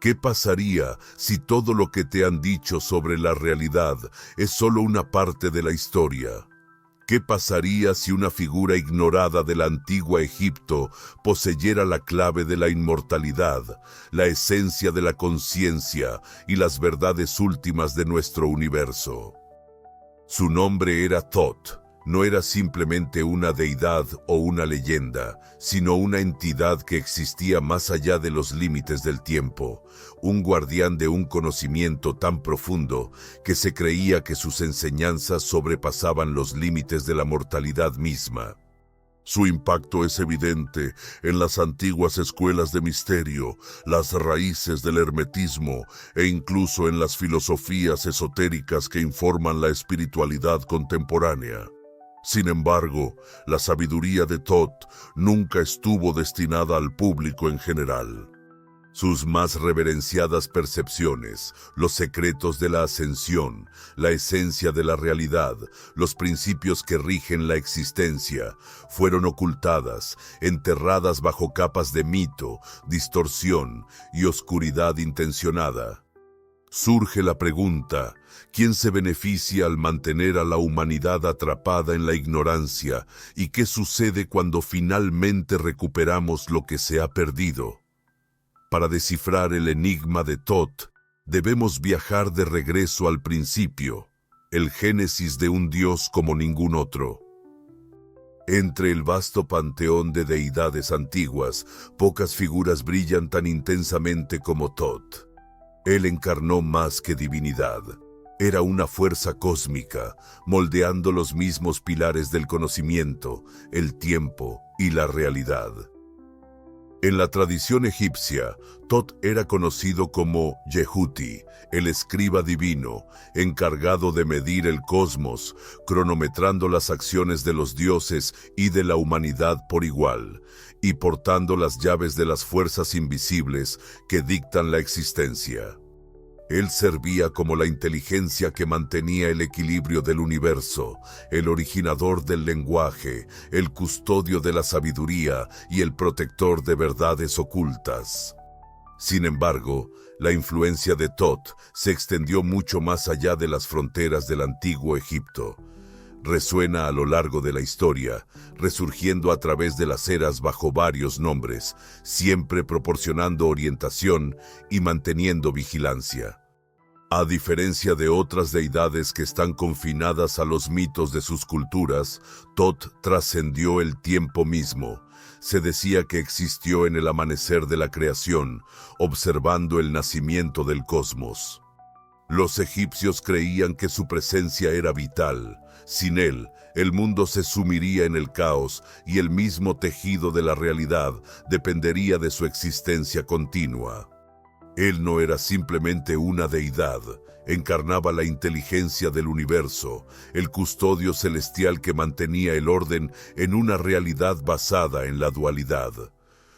¿Qué pasaría si todo lo que te han dicho sobre la realidad es solo una parte de la historia? ¿Qué pasaría si una figura ignorada del antiguo Egipto poseyera la clave de la inmortalidad, la esencia de la conciencia y las verdades últimas de nuestro universo? Su nombre era Thoth. No era simplemente una deidad o una leyenda, sino una entidad que existía más allá de los límites del tiempo, un guardián de un conocimiento tan profundo que se creía que sus enseñanzas sobrepasaban los límites de la mortalidad misma. Su impacto es evidente en las antiguas escuelas de misterio, las raíces del hermetismo e incluso en las filosofías esotéricas que informan la espiritualidad contemporánea. Sin embargo, la sabiduría de Thoth nunca estuvo destinada al público en general. Sus más reverenciadas percepciones, los secretos de la ascensión, la esencia de la realidad, los principios que rigen la existencia, fueron ocultadas, enterradas bajo capas de mito, distorsión y oscuridad intencionada. Surge la pregunta: ¿quién se beneficia al mantener a la humanidad atrapada en la ignorancia? ¿Y qué sucede cuando finalmente recuperamos lo que se ha perdido? Para descifrar el enigma de Thoth, debemos viajar de regreso al principio, el génesis de un dios como ningún otro. Entre el vasto panteón de deidades antiguas, pocas figuras brillan tan intensamente como Thoth. Él encarnó más que divinidad. Era una fuerza cósmica, moldeando los mismos pilares del conocimiento, el tiempo y la realidad. En la tradición egipcia, Thoth era conocido como Yehuti, el escriba divino, encargado de medir el cosmos, cronometrando las acciones de los dioses y de la humanidad por igual, y portando las llaves de las fuerzas invisibles que dictan la existencia. Él servía como la inteligencia que mantenía el equilibrio del universo, el originador del lenguaje, el custodio de la sabiduría y el protector de verdades ocultas. Sin embargo, la influencia de Thoth se extendió mucho más allá de las fronteras del antiguo Egipto. Resuena a lo largo de la historia, resurgiendo a través de las eras bajo varios nombres, siempre proporcionando orientación y manteniendo vigilancia. A diferencia de otras deidades que están confinadas a los mitos de sus culturas, Thoth trascendió el tiempo mismo. Se decía que existió en el amanecer de la creación, observando el nacimiento del cosmos. Los egipcios creían que su presencia era vital. Sin él, el mundo se sumiría en el caos y el mismo tejido de la realidad dependería de su existencia continua. Él no era simplemente una deidad, encarnaba la inteligencia del universo, el custodio celestial que mantenía el orden en una realidad basada en la dualidad.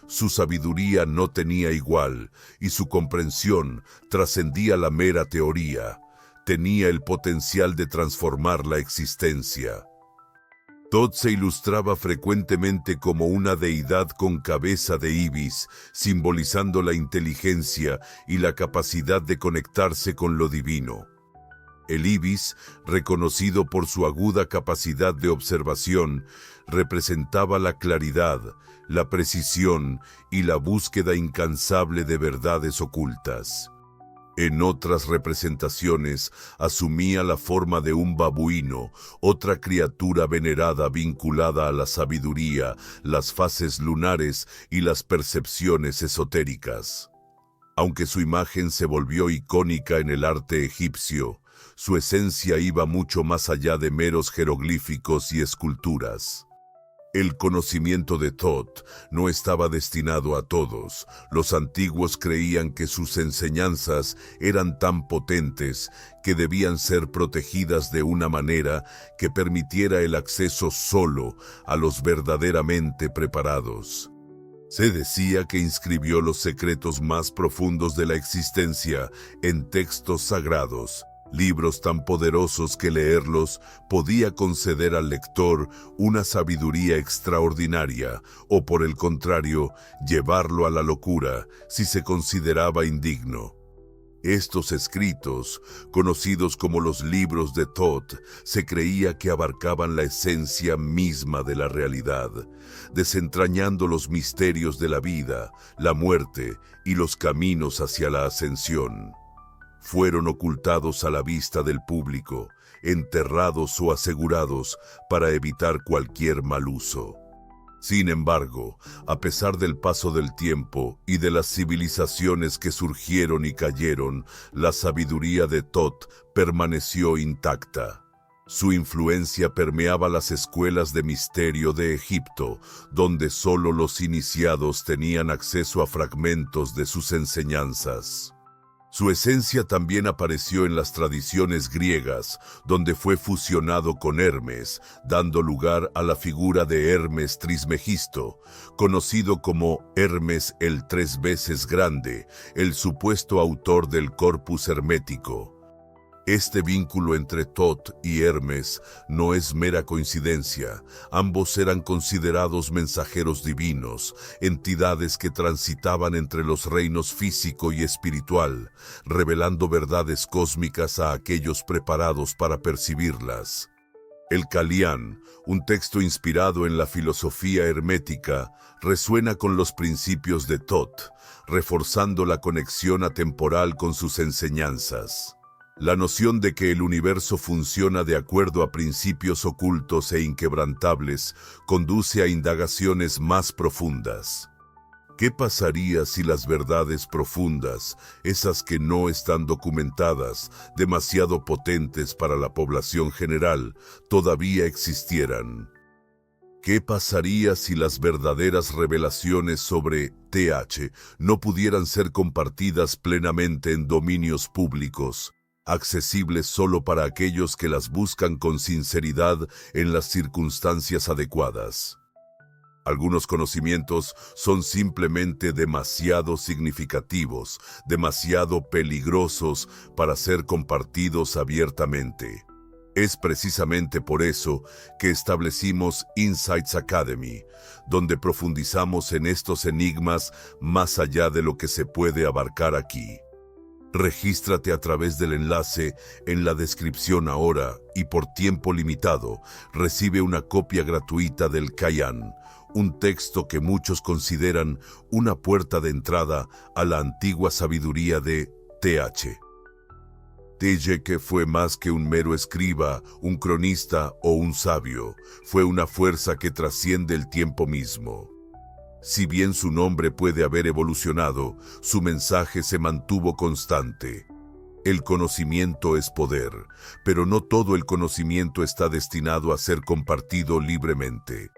Su sabiduría no tenía igual y su comprensión trascendía la mera teoría. Tenía el potencial de transformar la existencia. Thoth se ilustraba frecuentemente como una deidad con cabeza de ibis, simbolizando la inteligencia y la capacidad de conectarse con lo divino. El ibis, reconocido por su aguda capacidad de observación, representaba la claridad, la precisión y la búsqueda incansable de verdades ocultas. En otras representaciones asumía la forma de un babuino, otra criatura venerada vinculada a la sabiduría, las fases lunares y las percepciones esotéricas. Aunque su imagen se volvió icónica en el arte egipcio, su esencia iba mucho más allá de meros jeroglíficos y esculturas. El conocimiento de Thoth no estaba destinado a todos. Los antiguos creían que sus enseñanzas eran tan potentes que debían ser protegidas de una manera que permitiera el acceso solo a los verdaderamente preparados. Se decía que inscribió los secretos más profundos de la existencia en textos sagrados, libros tan poderosos que leerlos podía conceder al lector una sabiduría extraordinaria, o por el contrario, llevarlo a la locura si se consideraba indigno. Estos escritos, conocidos como los libros de Thoth, se creía que abarcaban la esencia misma de la realidad, desentrañando los misterios de la vida, la muerte y los caminos hacia la ascensión. Fueron ocultados a la vista del público, enterrados o asegurados para evitar cualquier mal uso. Sin embargo, a pesar del paso del tiempo y de las civilizaciones que surgieron y cayeron, la sabiduría de Thoth permaneció intacta. Su influencia permeaba las escuelas de misterio de Egipto, donde solo los iniciados tenían acceso a fragmentos de sus enseñanzas. Su esencia también apareció en las tradiciones griegas, donde fue fusionado con Hermes, dando lugar a la figura de Hermes Trismegisto, conocido como Hermes el 3 veces grande, el supuesto autor del Corpus Hermético. Este vínculo entre Thoth y Hermes no es mera coincidencia. Ambos eran considerados mensajeros divinos, entidades que transitaban entre los reinos físico y espiritual, revelando verdades cósmicas a aquellos preparados para percibirlas. El Kalián, un texto inspirado en la filosofía hermética, resuena con los principios de Thoth, reforzando la conexión atemporal con sus enseñanzas. La noción de que el universo funciona de acuerdo a principios ocultos e inquebrantables conduce a indagaciones más profundas. ¿Qué pasaría si las verdades profundas, esas que no están documentadas, demasiado potentes para la población general, todavía existieran? ¿Qué pasaría si las verdaderas revelaciones sobre TH no pudieran ser compartidas plenamente en dominios públicos, accesibles solo para aquellos que las buscan con sinceridad en las circunstancias adecuadas? Algunos conocimientos son simplemente demasiado significativos, demasiado peligrosos para ser compartidos abiertamente. Es precisamente por eso que establecimos Insights Academy, donde profundizamos en estos enigmas más allá de lo que se puede abarcar aquí. Regístrate a través del enlace en la descripción ahora y por tiempo limitado recibe una copia gratuita del Kayán, un texto que muchos consideran una puerta de entrada a la antigua sabiduría de TH. TH fue más que un mero escriba, un cronista o un sabio, fue una fuerza que trasciende el tiempo mismo. Si bien su nombre puede haber evolucionado, su mensaje se mantuvo constante. El conocimiento es poder, pero no todo el conocimiento está destinado a ser compartido libremente.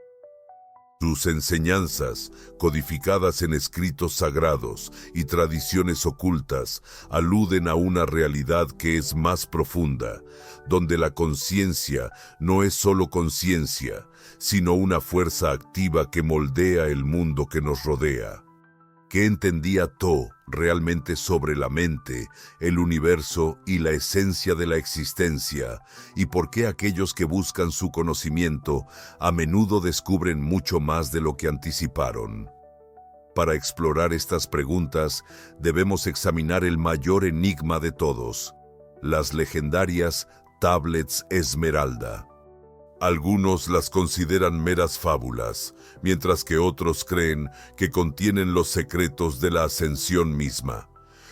Sus enseñanzas, codificadas en escritos sagrados y tradiciones ocultas, aluden a una realidad que es más profunda, donde la conciencia no es solo conciencia, sino una fuerza activa que moldea el mundo que nos rodea. ¿Qué entendía Thoth realmente sobre la mente, el universo y la esencia de la existencia? ¿Y por qué aquellos que buscan su conocimiento a menudo descubren mucho más de lo que anticiparon? Para explorar estas preguntas, debemos examinar el mayor enigma de todos, las legendarias Tablets Esmeralda. Algunos las consideran meras fábulas, mientras que otros creen que contienen los secretos de la ascensión misma.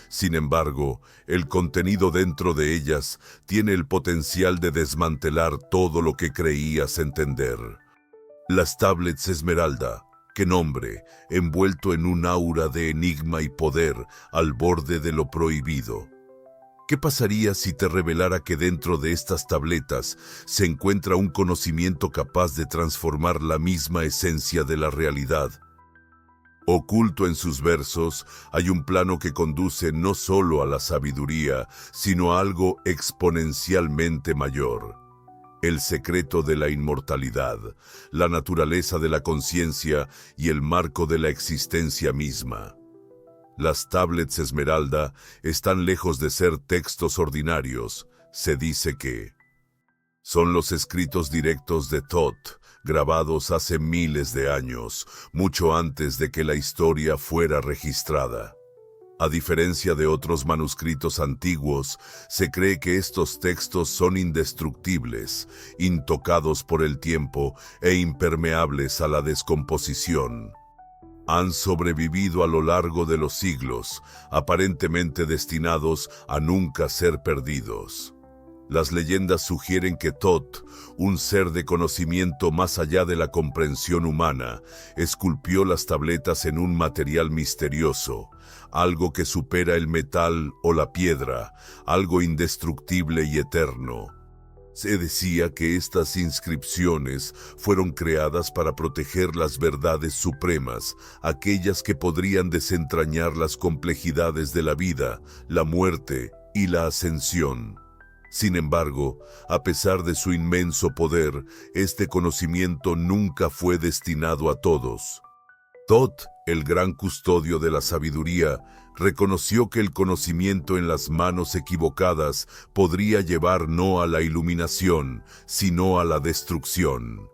Sin embargo, el contenido dentro de ellas tiene el potencial de desmantelar todo lo que creías entender. Las Tablets Esmeralda, qué nombre, envuelto en un aura de enigma y poder al borde de lo prohibido. ¿Qué pasaría si te revelara que dentro de estas tabletas se encuentra un conocimiento capaz de transformar la misma esencia de la realidad? Oculto en sus versos hay un plano que conduce no solo a la sabiduría, sino a algo exponencialmente mayor. El secreto de la inmortalidad, la naturaleza de la conciencia y el marco de la existencia misma. Las Tablets Esmeralda están lejos de ser textos ordinarios, Se dice que son los escritos directos de Thoth, grabados hace miles de años, mucho antes de que la historia fuera registrada. A diferencia de otros manuscritos antiguos, se cree que estos textos son indestructibles, intocados por el tiempo e impermeables a la descomposición. Han sobrevivido a lo largo de los siglos, aparentemente destinados a nunca ser perdidos. Las leyendas sugieren que Thoth, un ser de conocimiento más allá de la comprensión humana, esculpió las tabletas en un material misterioso, algo que supera el metal o la piedra, algo indestructible y eterno. Se decía que estas inscripciones fueron creadas para proteger las verdades supremas, aquellas que podrían desentrañar las complejidades de la vida, la muerte y la ascensión. Sin embargo, a pesar de su inmenso poder, este conocimiento nunca fue destinado a todos. Thoth, el gran custodio de la sabiduría, reconoció que el conocimiento en las manos equivocadas podría llevar no a la iluminación, sino a la destrucción.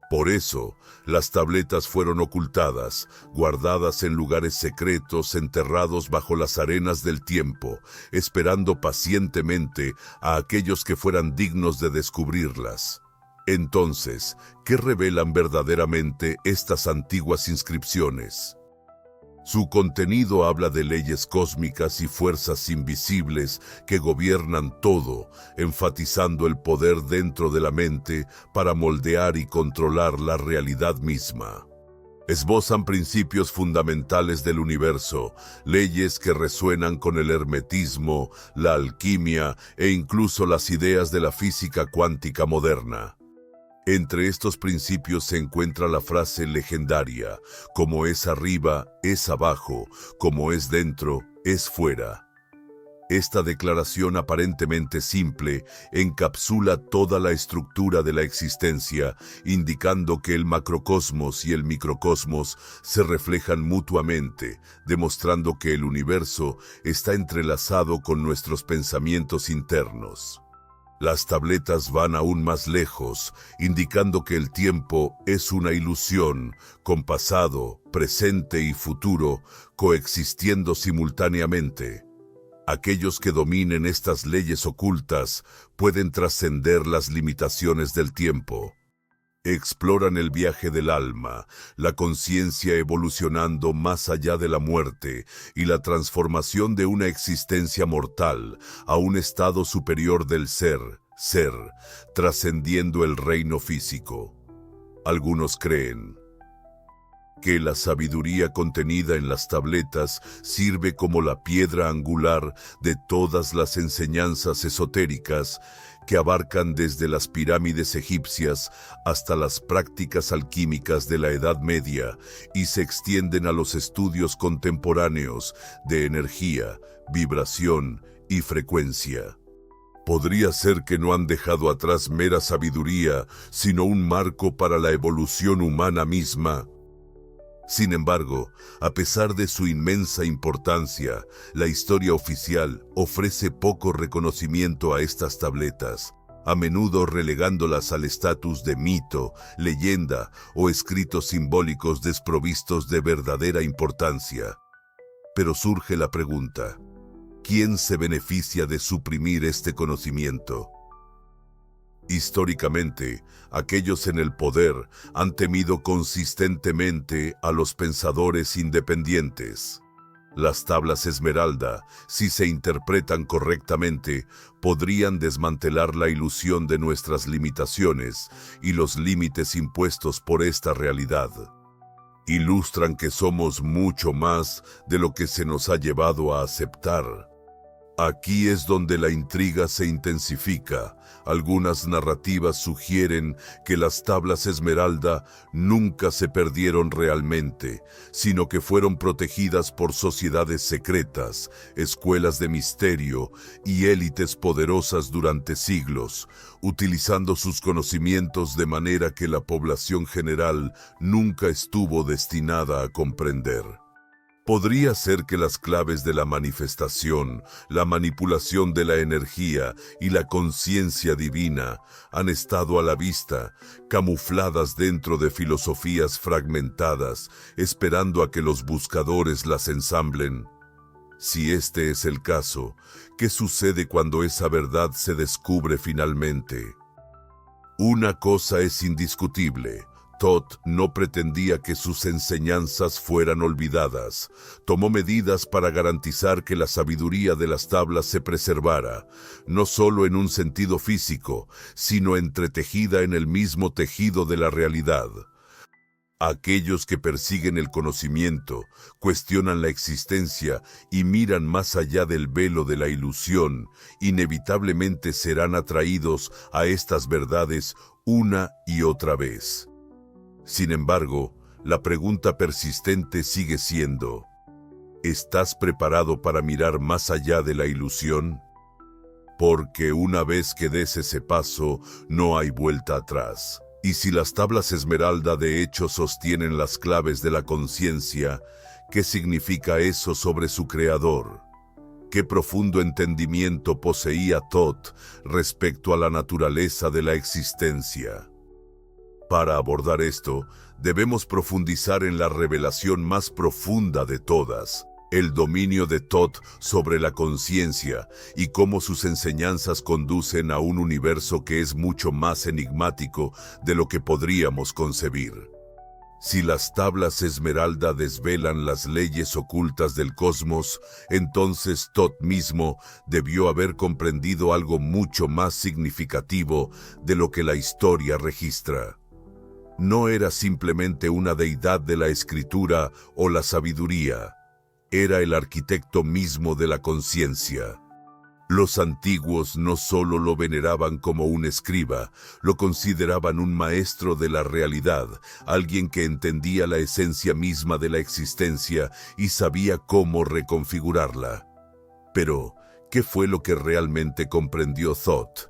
Por eso, las tabletas fueron ocultadas, guardadas en lugares secretos, enterrados bajo las arenas del tiempo, esperando pacientemente a aquellos que fueran dignos de descubrirlas. Entonces, ¿qué revelan verdaderamente estas antiguas inscripciones? Su contenido habla de leyes cósmicas y fuerzas invisibles que gobiernan todo, enfatizando el poder dentro de la mente para moldear y controlar la realidad misma. Esbozan principios fundamentales del universo, leyes que resuenan con el hermetismo, la alquimia e incluso las ideas de la física cuántica moderna. Entre estos principios se encuentra la frase legendaria, como es arriba, es abajo, como es dentro, es fuera. Esta declaración aparentemente simple encapsula toda la estructura de la existencia, indicando que el macrocosmos y el microcosmos se reflejan mutuamente, demostrando que el universo está entrelazado con nuestros pensamientos internos. Las tabletas van aún más lejos, indicando que el tiempo es una ilusión, con pasado, presente y futuro coexistiendo simultáneamente. Aquellos que dominen estas leyes ocultas pueden trascender las limitaciones del tiempo. Exploran el viaje del alma, la conciencia evolucionando más allá de la muerte y la transformación de una existencia mortal a un estado superior del ser, trascendiendo el reino físico. Algunos creen que la sabiduría contenida en las tabletas sirve como la piedra angular de todas las enseñanzas esotéricas que abarcan desde las pirámides egipcias hasta las prácticas alquímicas de la Edad Media y se extienden a los estudios contemporáneos de energía, vibración y frecuencia. Podría ser que no han dejado atrás mera sabiduría, sino un marco para la evolución humana misma. Sin embargo, a pesar de su inmensa importancia, la historia oficial ofrece poco reconocimiento a estas tabletas, a menudo relegándolas al estatus de mito, leyenda o escritos simbólicos desprovistos de verdadera importancia. Pero surge la pregunta: ¿quién se beneficia de suprimir este conocimiento? Históricamente, aquellos en el poder han temido consistentemente a los pensadores independientes. Las tablas esmeralda, si se interpretan correctamente, podrían desmantelar la ilusión de nuestras limitaciones y los límites impuestos por esta realidad. Ilustran que somos mucho más de lo que se nos ha llevado a aceptar. Aquí es donde la intriga se intensifica. Algunas narrativas sugieren que las tablas esmeralda nunca se perdieron realmente, sino que fueron protegidas por sociedades secretas, escuelas de misterio y élites poderosas durante siglos, utilizando sus conocimientos de manera que la población general nunca estuvo destinada a comprender. Podría ser que las claves de la manifestación, la manipulación de la energía y la conciencia divina han estado a la vista, camufladas dentro de filosofías fragmentadas, esperando a que los buscadores las ensamblen. Si este es el caso, ¿qué sucede cuando esa verdad se descubre finalmente? Una cosa es indiscutible. Thoth no pretendía que sus enseñanzas fueran olvidadas. Tomó medidas para garantizar que la sabiduría de las tablas se preservara, no solo en un sentido físico, sino entretejida en el mismo tejido de la realidad. Aquellos que persiguen el conocimiento, cuestionan la existencia y miran más allá del velo de la ilusión, inevitablemente serán atraídos a estas verdades una y otra vez. Sin embargo, la pregunta persistente sigue siendo: ¿estás preparado para mirar más allá de la ilusión? Porque una vez que des ese paso, no hay vuelta atrás. Y si las tablas esmeralda de hecho sostienen las claves de la conciencia, ¿qué significa eso sobre su creador? ¿Qué profundo entendimiento poseía Thoth respecto a la naturaleza de la existencia? Para abordar esto, debemos profundizar en la revelación más profunda de todas, el dominio de Thoth sobre la conciencia y cómo sus enseñanzas conducen a un universo que es mucho más enigmático de lo que podríamos concebir. Si las tablas esmeralda desvelan las leyes ocultas del cosmos, entonces Thoth mismo debió haber comprendido algo mucho más significativo de lo que la historia registra. No era simplemente una deidad de la escritura o la sabiduría, era el arquitecto mismo de la conciencia. Los antiguos no solo lo veneraban como un escriba, lo consideraban un maestro de la realidad, alguien que entendía la esencia misma de la existencia y sabía cómo reconfigurarla. Pero, ¿qué fue lo que realmente comprendió Thoth?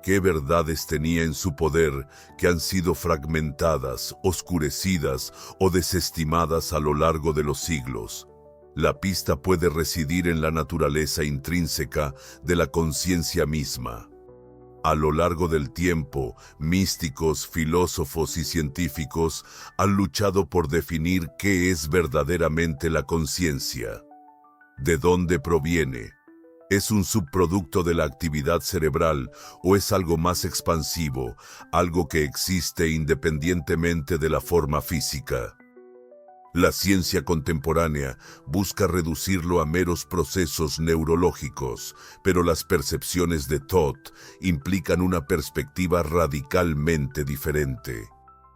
¿Qué verdades tenía en su poder que han sido fragmentadas, oscurecidas o desestimadas a lo largo de los siglos? La pista puede residir en la naturaleza intrínseca de la conciencia misma. A lo largo del tiempo, místicos, filósofos y científicos han luchado por definir qué es verdaderamente la conciencia. ¿De dónde proviene? ¿Es un subproducto de la actividad cerebral o es algo más expansivo, algo que existe independientemente de la forma física? La ciencia contemporánea busca reducirlo a meros procesos neurológicos, pero las percepciones de Thoth implican una perspectiva radicalmente diferente.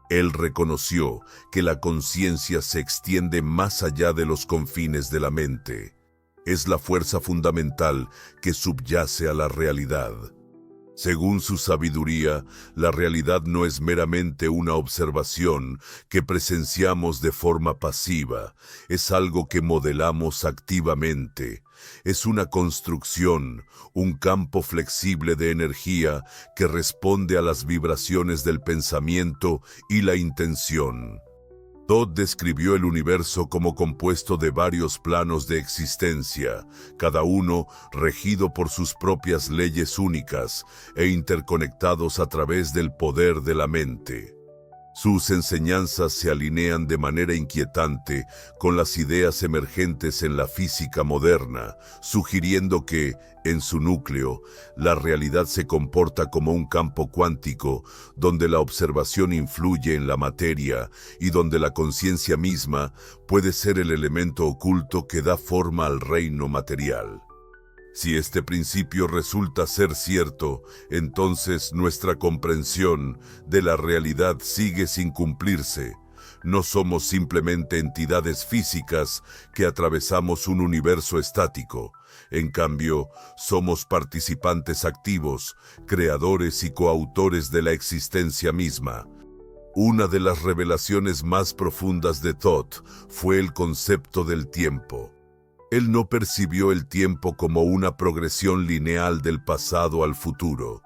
Él reconoció que la conciencia se extiende más allá de los confines de la mente. Es la fuerza fundamental que subyace a la realidad. Según su sabiduría, la realidad no es meramente una observación que presenciamos de forma pasiva, es algo que modelamos activamente. Es una construcción, un campo flexible de energía que responde a las vibraciones del pensamiento y la intención. Thoth describió el universo como compuesto de varios planos de existencia, cada uno regido por sus propias leyes únicas e interconectados a través del poder de la mente. Sus enseñanzas se alinean de manera inquietante con las ideas emergentes en la física moderna, sugiriendo que, en su núcleo, la realidad se comporta como un campo cuántico, donde la observación influye en la materia y donde la conciencia misma puede ser el elemento oculto que da forma al reino material. Si este principio resulta ser cierto, entonces nuestra comprensión de la realidad sigue sin cumplirse. No somos simplemente entidades físicas que atravesamos un universo estático. En cambio, somos participantes activos, creadores y coautores de la existencia misma. Una de las revelaciones más profundas de Thoth fue el concepto del tiempo. Él no percibió el tiempo como una progresión lineal del pasado al futuro.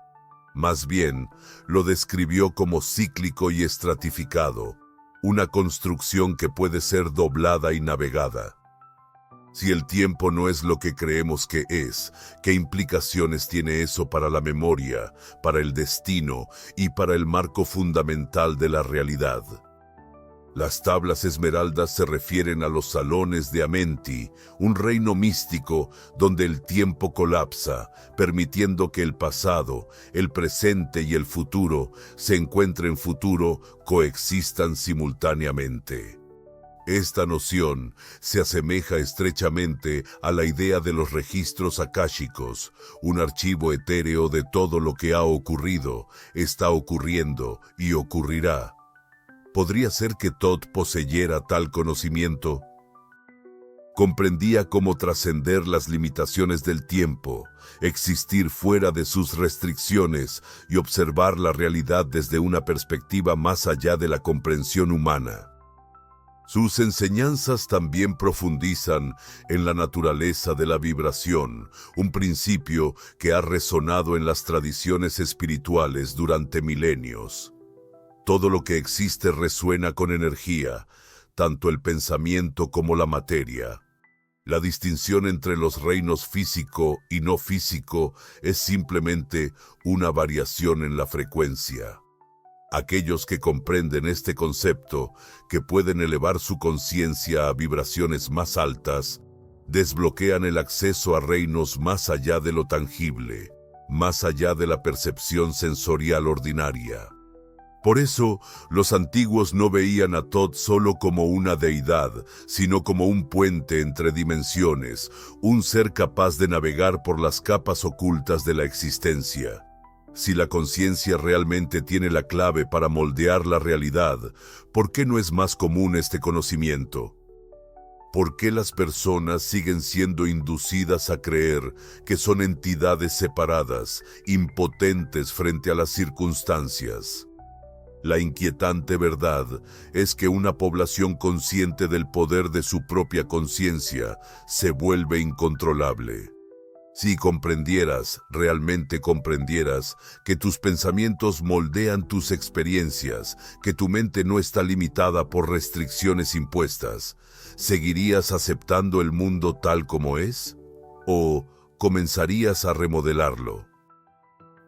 Más bien, lo describió como cíclico y estratificado, una construcción que puede ser doblada y navegada. Si el tiempo no es lo que creemos que es, ¿qué implicaciones tiene eso para la memoria, para el destino y para el marco fundamental de la realidad? Las tablas esmeraldas se refieren a los salones de Amenti, un reino místico donde el tiempo colapsa, permitiendo que el pasado, el presente y el futuro coexistan simultáneamente. Esta noción se asemeja estrechamente a la idea de los registros akáshicos, un archivo etéreo de todo lo que ha ocurrido, está ocurriendo y ocurrirá. ¿Podría ser que Thoth poseyera tal conocimiento? Comprendía cómo trascender las limitaciones del tiempo, existir fuera de sus restricciones y observar la realidad desde una perspectiva más allá de la comprensión humana. Sus enseñanzas también profundizan en la naturaleza de la vibración, un principio que ha resonado en las tradiciones espirituales durante milenios. Todo lo que existe resuena con energía, tanto el pensamiento como la materia. La distinción entre los reinos físico y no físico es simplemente una variación en la frecuencia. Aquellos que comprenden este concepto, que pueden elevar su conciencia a vibraciones más altas, desbloquean el acceso a reinos más allá de lo tangible, más allá de la percepción sensorial ordinaria. Por eso, los antiguos no veían a Thoth solo como una deidad, sino como un puente entre dimensiones, un ser capaz de navegar por las capas ocultas de la existencia. Si la conciencia realmente tiene la clave para moldear la realidad, ¿por qué no es más común este conocimiento? ¿Por qué las personas siguen siendo inducidas a creer que son entidades separadas, impotentes frente a las circunstancias? La inquietante verdad es que una población consciente del poder de su propia conciencia se vuelve incontrolable. Si realmente comprendieras, que tus pensamientos moldean tus experiencias, que tu mente no está limitada por restricciones impuestas, ¿seguirías aceptando el mundo tal como es? ¿O comenzarías a remodelarlo?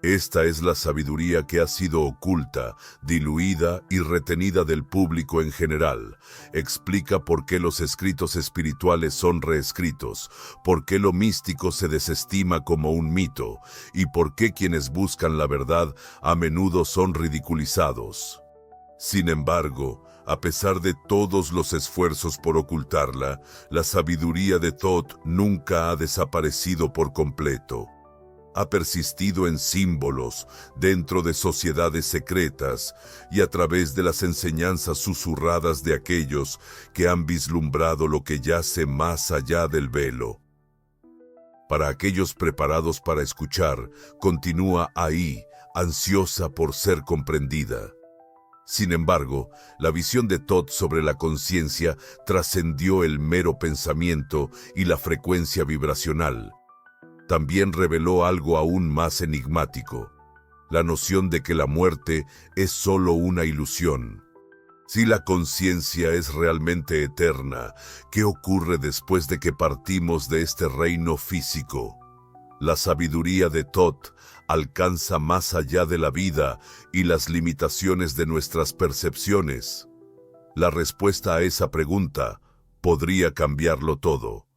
Esta es la sabiduría que ha sido oculta, diluida y retenida del público en general. Explica por qué los escritos espirituales son reescritos, por qué lo místico se desestima como un mito, y por qué quienes buscan la verdad a menudo son ridiculizados. Sin embargo, a pesar de todos los esfuerzos por ocultarla, la sabiduría de Thoth nunca ha desaparecido por completo. Ha persistido en símbolos, dentro de sociedades secretas y a través de las enseñanzas susurradas de aquellos que han vislumbrado lo que yace más allá del velo. Para aquellos preparados para escuchar, continúa ahí, ansiosa por ser comprendida. Sin embargo, la visión de Thoth sobre la conciencia trascendió el mero pensamiento y la frecuencia vibracional. También reveló algo aún más enigmático, la noción de que la muerte es solo una ilusión. Si la conciencia es realmente eterna, ¿qué ocurre después de que partimos de este reino físico? La sabiduría de Thoth alcanza más allá de la vida y las limitaciones de nuestras percepciones. La respuesta a esa pregunta podría cambiarlo todo.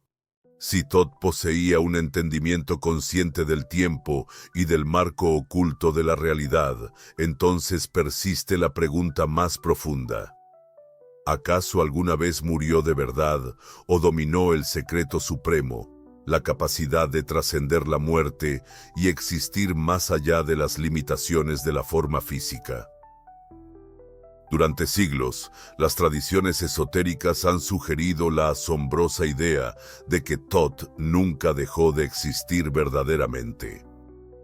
Si Thoth poseía un entendimiento consciente del tiempo y del marco oculto de la realidad, entonces persiste la pregunta más profunda. ¿Acaso alguna vez murió de verdad o dominó el secreto supremo, la capacidad de trascender la muerte y existir más allá de las limitaciones de la forma física? Durante siglos, las tradiciones esotéricas han sugerido la asombrosa idea de que Thoth nunca dejó de existir verdaderamente.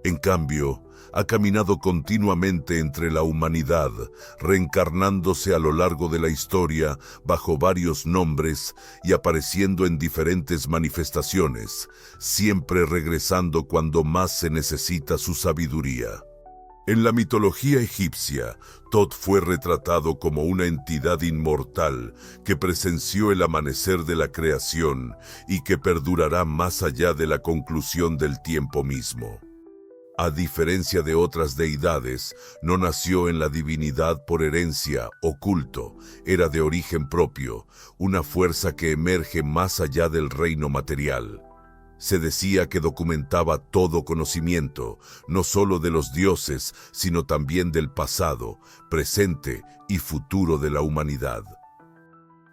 En cambio, ha caminado continuamente entre la humanidad, reencarnándose a lo largo de la historia bajo varios nombres y apareciendo en diferentes manifestaciones, siempre regresando cuando más se necesita su sabiduría. En la mitología egipcia, Tot fue retratado como una entidad inmortal que presenció el amanecer de la creación y que perdurará más allá de la conclusión del tiempo mismo. A diferencia de otras deidades, no nació en la divinidad por herencia o culto, era de origen propio, una fuerza que emerge más allá del reino material. Se decía que documentaba todo conocimiento, no solo de los dioses, sino también del pasado, presente y futuro de la humanidad.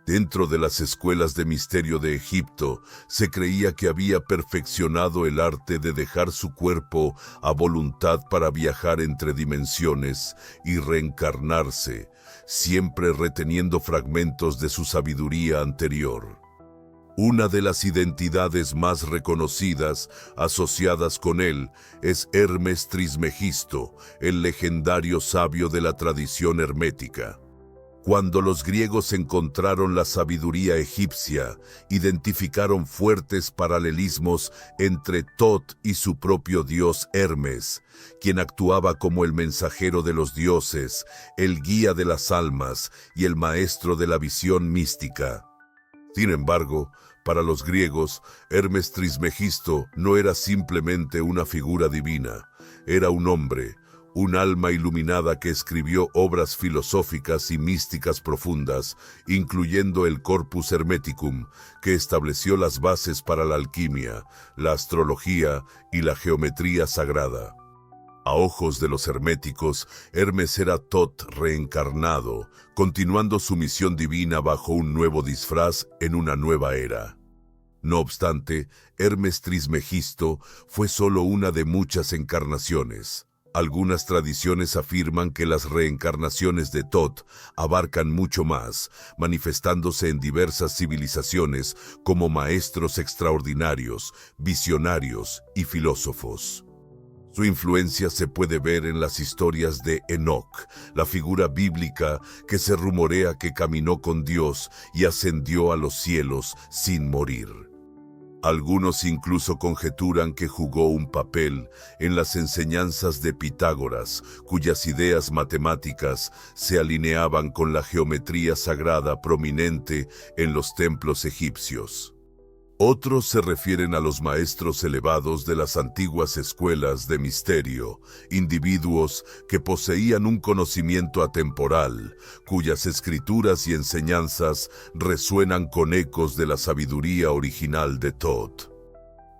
Dentro de las escuelas de misterio de Egipto, se creía que había perfeccionado el arte de dejar su cuerpo a voluntad para viajar entre dimensiones y reencarnarse, siempre reteniendo fragmentos de su sabiduría anterior. Una de las identidades más reconocidas asociadas con él es Hermes Trismegisto, el legendario sabio de la tradición hermética. Cuando los griegos encontraron la sabiduría egipcia, identificaron fuertes paralelismos entre Tot y su propio dios Hermes, quien actuaba como el mensajero de los dioses, el guía de las almas y el maestro de la visión mística. Sin embargo, para los griegos, Hermes Trismegisto no era simplemente una figura divina, era un hombre, un alma iluminada que escribió obras filosóficas y místicas profundas, incluyendo el Corpus Hermeticum, que estableció las bases para la alquimia, la astrología y la geometría sagrada. A ojos de los herméticos, Hermes era Tot reencarnado, continuando su misión divina bajo un nuevo disfraz en una nueva era. No obstante, Hermes Trismegisto fue solo una de muchas encarnaciones. Algunas tradiciones afirman que las reencarnaciones de Tot abarcan mucho más, manifestándose en diversas civilizaciones como maestros extraordinarios, visionarios y filósofos. Su influencia se puede ver en las historias de Enoc, la figura bíblica que se rumorea que caminó con Dios y ascendió a los cielos sin morir. Algunos incluso conjeturan que jugó un papel en las enseñanzas de Pitágoras, cuyas ideas matemáticas se alineaban con la geometría sagrada prominente en los templos egipcios. Otros se refieren a los maestros elevados de las antiguas escuelas de misterio, individuos que poseían un conocimiento atemporal, cuyas escrituras y enseñanzas resuenan con ecos de la sabiduría original de Tot.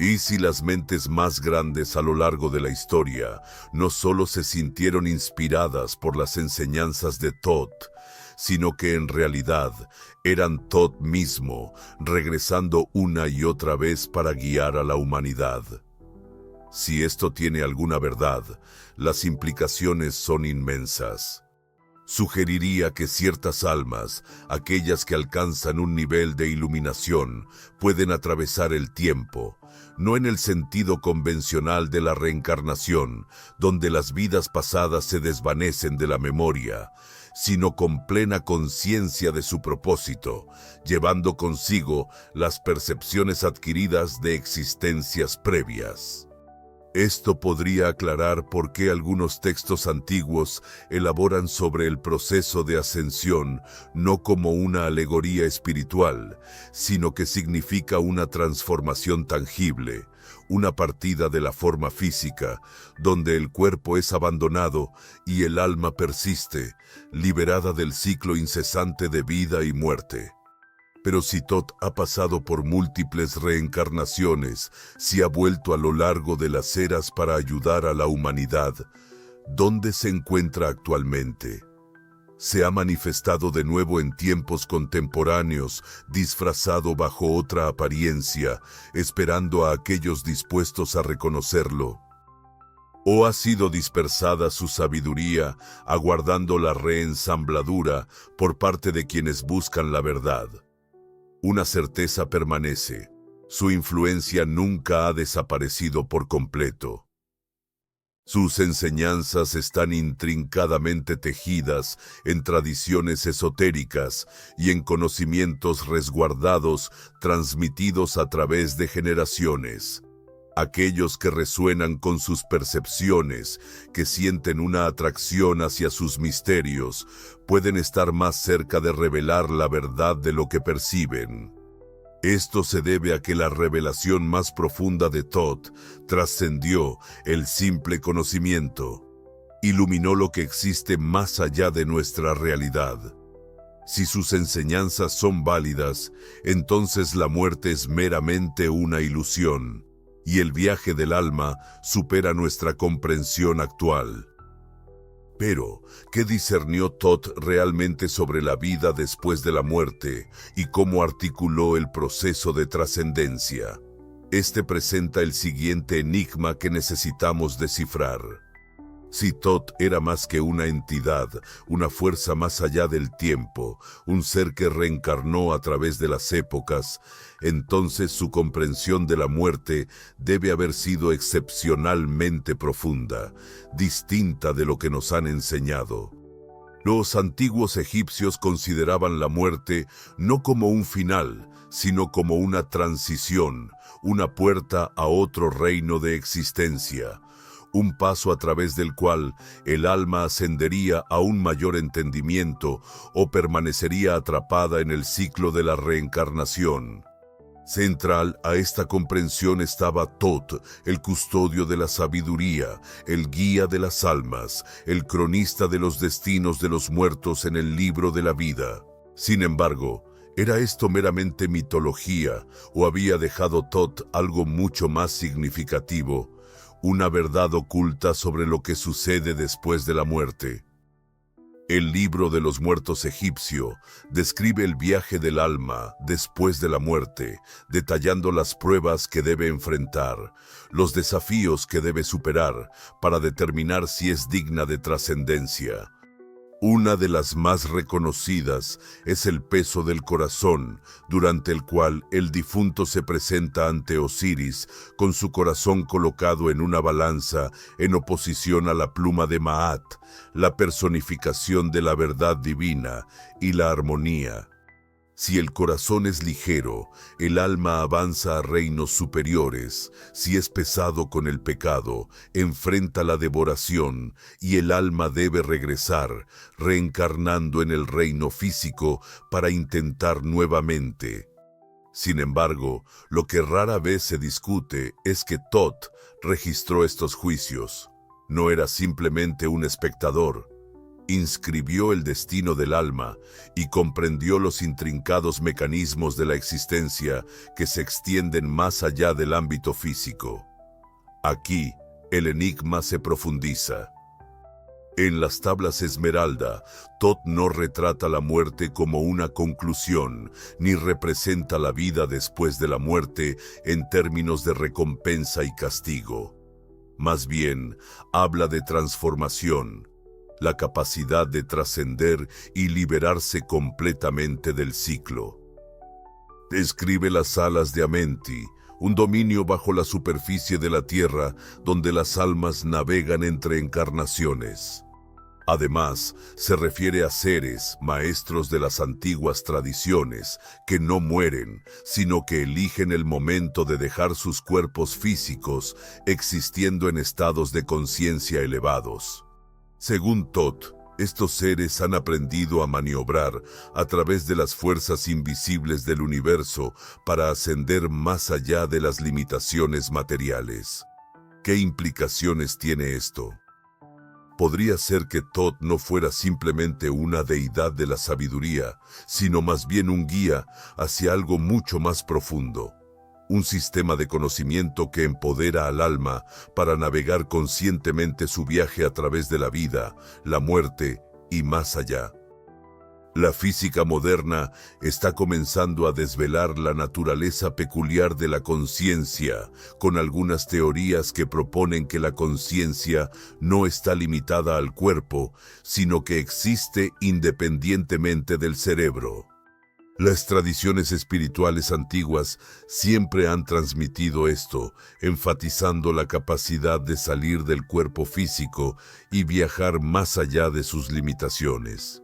Y si las mentes más grandes a lo largo de la historia no solo se sintieron inspiradas por las enseñanzas de Tot, sino que en realidad eran Tot mismo, regresando una y otra vez para guiar a la humanidad. Si esto tiene alguna verdad, las implicaciones son inmensas. Sugeriría que ciertas almas, aquellas que alcanzan un nivel de iluminación, pueden atravesar el tiempo, no en el sentido convencional de la reencarnación, donde las vidas pasadas se desvanecen de la memoria, sino con plena conciencia de su propósito, llevando consigo las percepciones adquiridas de existencias previas. Esto podría aclarar por qué algunos textos antiguos elaboran sobre el proceso de ascensión no como una alegoría espiritual, sino que significa una transformación tangible, una partida de la forma física, donde el cuerpo es abandonado y el alma persiste, liberada del ciclo incesante de vida y muerte. Pero si Tot ha pasado por múltiples reencarnaciones, si ha vuelto a lo largo de las eras para ayudar a la humanidad, ¿dónde se encuentra actualmente? Se ha manifestado de nuevo en tiempos contemporáneos, disfrazado bajo otra apariencia, esperando a aquellos dispuestos a reconocerlo. ¿O ha sido dispersada su sabiduría, aguardando la reensambladura por parte de quienes buscan la verdad? Una certeza permanece: su influencia nunca ha desaparecido por completo. Sus enseñanzas están intrincadamente tejidas en tradiciones esotéricas y en conocimientos resguardados transmitidos a través de generaciones. Aquellos que resuenan con sus percepciones, que sienten una atracción hacia sus misterios, pueden estar más cerca de revelar la verdad de lo que perciben. Esto se debe a que la revelación más profunda de Thoth trascendió el simple conocimiento. Iluminó lo que existe más allá de nuestra realidad. Si sus enseñanzas son válidas, entonces la muerte es meramente una ilusión, y el viaje del alma supera nuestra comprensión actual. Pero, ¿qué discernió Thoth realmente sobre la vida después de la muerte y cómo articuló el proceso de trascendencia? Este presenta el siguiente enigma que necesitamos descifrar. Si Thoth era más que una entidad, una fuerza más allá del tiempo, un ser que reencarnó a través de las épocas, entonces su comprensión de la muerte debe haber sido excepcionalmente profunda, distinta de lo que nos han enseñado. Los antiguos egipcios consideraban la muerte no como un final, sino como una transición, una puerta a otro reino de existencia. Un paso a través del cual el alma ascendería a un mayor entendimiento o permanecería atrapada en el ciclo de la reencarnación. Central a esta comprensión estaba Thoth, el custodio de la sabiduría, el guía de las almas, el cronista de los destinos de los muertos en el libro de la vida. Sin embargo, ¿era esto meramente mitología o había dejado Thoth algo mucho más significativo? Una verdad oculta sobre lo que sucede después de la muerte. El libro de los muertos egipcio describe el viaje del alma después de la muerte, detallando las pruebas que debe enfrentar, los desafíos que debe superar para determinar si es digna de trascendencia. Una de las más reconocidas es el peso del corazón, durante el cual el difunto se presenta ante Osiris con su corazón colocado en una balanza en oposición a la pluma de Maat, la personificación de la verdad divina y la armonía. Si el corazón es ligero, el alma avanza a reinos superiores. Si es pesado con el pecado, enfrenta la devoración y el alma debe regresar, reencarnando en el reino físico para intentar nuevamente. Sin embargo, lo que rara vez se discute es que Thoth registró estos juicios. No era simplemente un espectador. Inscribió el destino del alma y comprendió los intrincados mecanismos de la existencia que se extienden más allá del ámbito físico. Aquí, el enigma se profundiza. En las tablas Esmeralda, Thoth no retrata la muerte como una conclusión, ni representa la vida después de la muerte en términos de recompensa y castigo. Más bien, habla de transformación, la capacidad de trascender y liberarse completamente del ciclo. Describe las alas de Amenti, un dominio bajo la superficie de la tierra donde las almas navegan entre encarnaciones. Además, se refiere a seres, maestros de las antiguas tradiciones, que no mueren, sino que eligen el momento de dejar sus cuerpos físicos, existiendo en estados de conciencia elevados. Según Thoth, estos seres han aprendido a maniobrar a través de las fuerzas invisibles del universo para ascender más allá de las limitaciones materiales. ¿Qué implicaciones tiene esto? Podría ser que Thoth no fuera simplemente una deidad de la sabiduría, sino más bien un guía hacia algo mucho más profundo. Un sistema de conocimiento que empodera al alma para navegar conscientemente su viaje a través de la vida, la muerte y más allá. La física moderna está comenzando a desvelar la naturaleza peculiar de la conciencia, con algunas teorías que proponen que la conciencia no está limitada al cuerpo, sino que existe independientemente del cerebro. Las tradiciones espirituales antiguas siempre han transmitido esto, enfatizando la capacidad de salir del cuerpo físico y viajar más allá de sus limitaciones.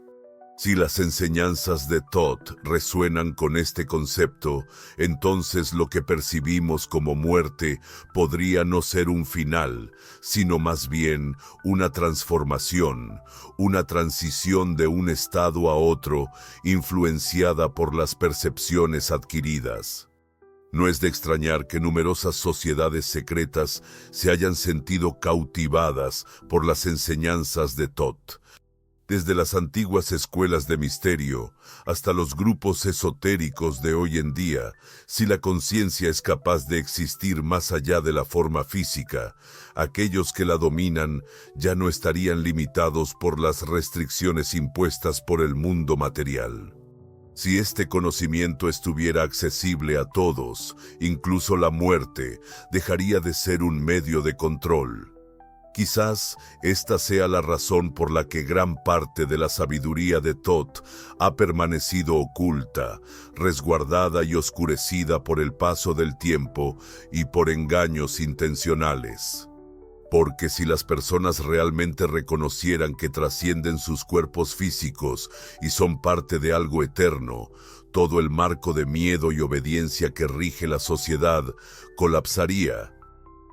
Si las enseñanzas de Thoth resuenan con este concepto, entonces lo que percibimos como muerte podría no ser un final, sino más bien una transformación, una transición de un estado a otro, influenciada por las percepciones adquiridas. No es de extrañar que numerosas sociedades secretas se hayan sentido cautivadas por las enseñanzas de Thoth. Desde las antiguas escuelas de misterio hasta los grupos esotéricos de hoy en día, si la conciencia es capaz de existir más allá de la forma física, aquellos que la dominan ya no estarían limitados por las restricciones impuestas por el mundo material. Si este conocimiento estuviera accesible a todos, incluso la muerte dejaría de ser un medio de control. Quizás esta sea la razón por la que gran parte de la sabiduría de Thoth ha permanecido oculta, resguardada y oscurecida por el paso del tiempo y por engaños intencionales. Porque si las personas realmente reconocieran que trascienden sus cuerpos físicos y son parte de algo eterno, todo el marco de miedo y obediencia que rige la sociedad colapsaría.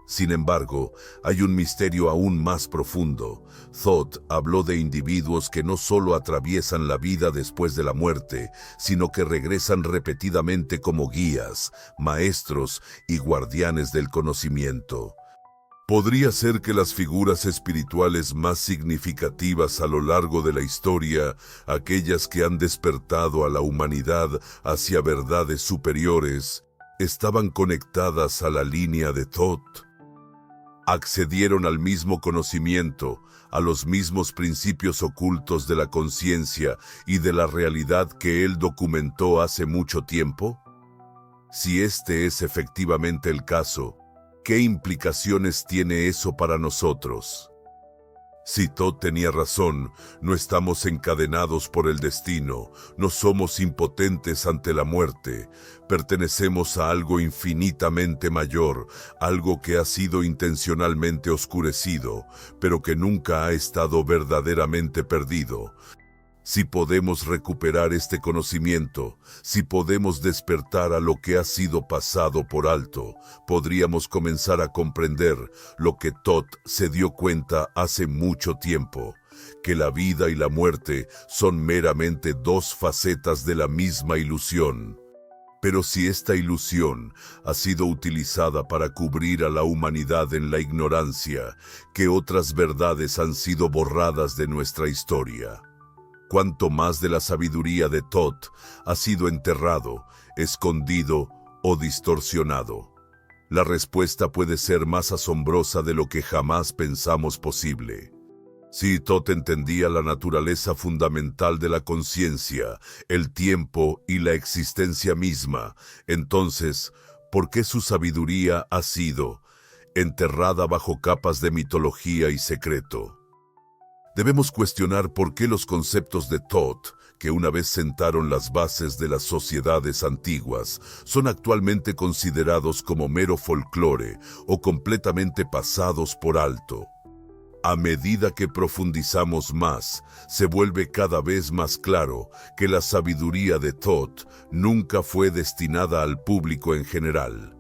Sin embargo, hay un misterio aún más profundo. Thoth habló de individuos que no solo atraviesan la vida después de la muerte, sino que regresan repetidamente como guías, maestros y guardianes del conocimiento. Podría ser que las figuras espirituales más significativas a lo largo de la historia, aquellas que han despertado a la humanidad hacia verdades superiores, estaban conectadas a la línea de Thoth. Accedieron al mismo conocimiento, a los mismos principios ocultos de la conciencia y de la realidad que él documentó hace mucho tiempo. Si este es efectivamente el caso, ¿qué implicaciones tiene eso para nosotros? Si Thoth tenía razón, no estamos encadenados por el destino, no somos impotentes ante la muerte, pertenecemos a algo infinitamente mayor, algo que ha sido intencionalmente oscurecido, pero que nunca ha estado verdaderamente perdido. Si podemos recuperar este conocimiento, si podemos despertar a lo que ha sido pasado por alto, podríamos comenzar a comprender lo que Thoth se dio cuenta hace mucho tiempo, que la vida y la muerte son meramente dos facetas de la misma ilusión. Pero si esta ilusión ha sido utilizada para cubrir a la humanidad en la ignorancia, ¿qué otras verdades han sido borradas de nuestra historia? ¿Cuánto más de la sabiduría de Thoth ha sido enterrado, escondido o distorsionado? La respuesta puede ser más asombrosa de lo que jamás pensamos posible. Si Thoth entendía la naturaleza fundamental de la conciencia, el tiempo y la existencia misma, entonces, ¿por qué su sabiduría ha sido enterrada bajo capas de mitología y secreto? Debemos cuestionar por qué los conceptos de Thoth, que una vez sentaron las bases de las sociedades antiguas, son actualmente considerados como mero folclore o completamente pasados por alto. A medida que profundizamos más, se vuelve cada vez más claro que la sabiduría de Thoth nunca fue destinada al público en general.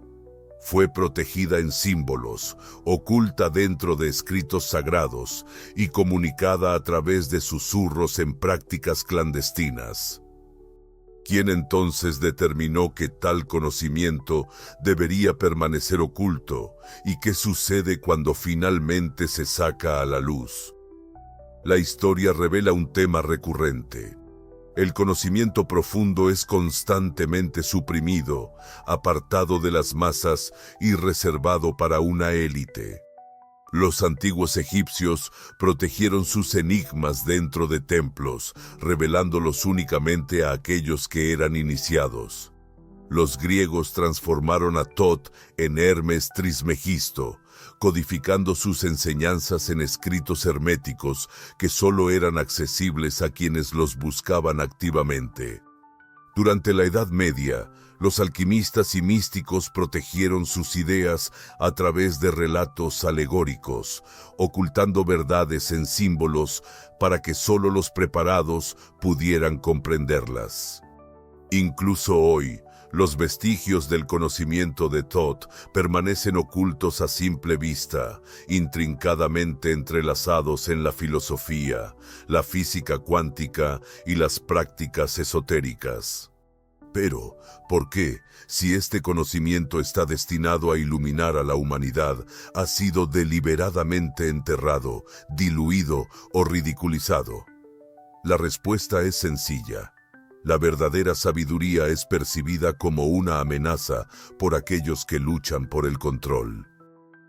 Fue protegida en símbolos, oculta dentro de escritos sagrados y comunicada a través de susurros en prácticas clandestinas. ¿Quién entonces determinó que tal conocimiento debería permanecer oculto y qué sucede cuando finalmente se saca a la luz? La historia revela un tema recurrente. El conocimiento profundo es constantemente suprimido, apartado de las masas y reservado para una élite. Los antiguos egipcios protegieron sus enigmas dentro de templos, revelándolos únicamente a aquellos que eran iniciados. Los griegos transformaron a Thoth en Hermes Trismegisto, codificando sus enseñanzas en escritos herméticos que solo eran accesibles a quienes los buscaban activamente. Durante la Edad Media, los alquimistas y místicos protegieron sus ideas a través de relatos alegóricos, ocultando verdades en símbolos para que solo los preparados pudieran comprenderlas. Incluso hoy, los vestigios del conocimiento de Thoth permanecen ocultos a simple vista, intrincadamente entrelazados en la filosofía, la física cuántica y las prácticas esotéricas. Pero, ¿por qué, si este conocimiento está destinado a iluminar a la humanidad, ha sido deliberadamente enterrado, diluido o ridiculizado? La respuesta es sencilla. La verdadera sabiduría es percibida como una amenaza por aquellos que luchan por el control.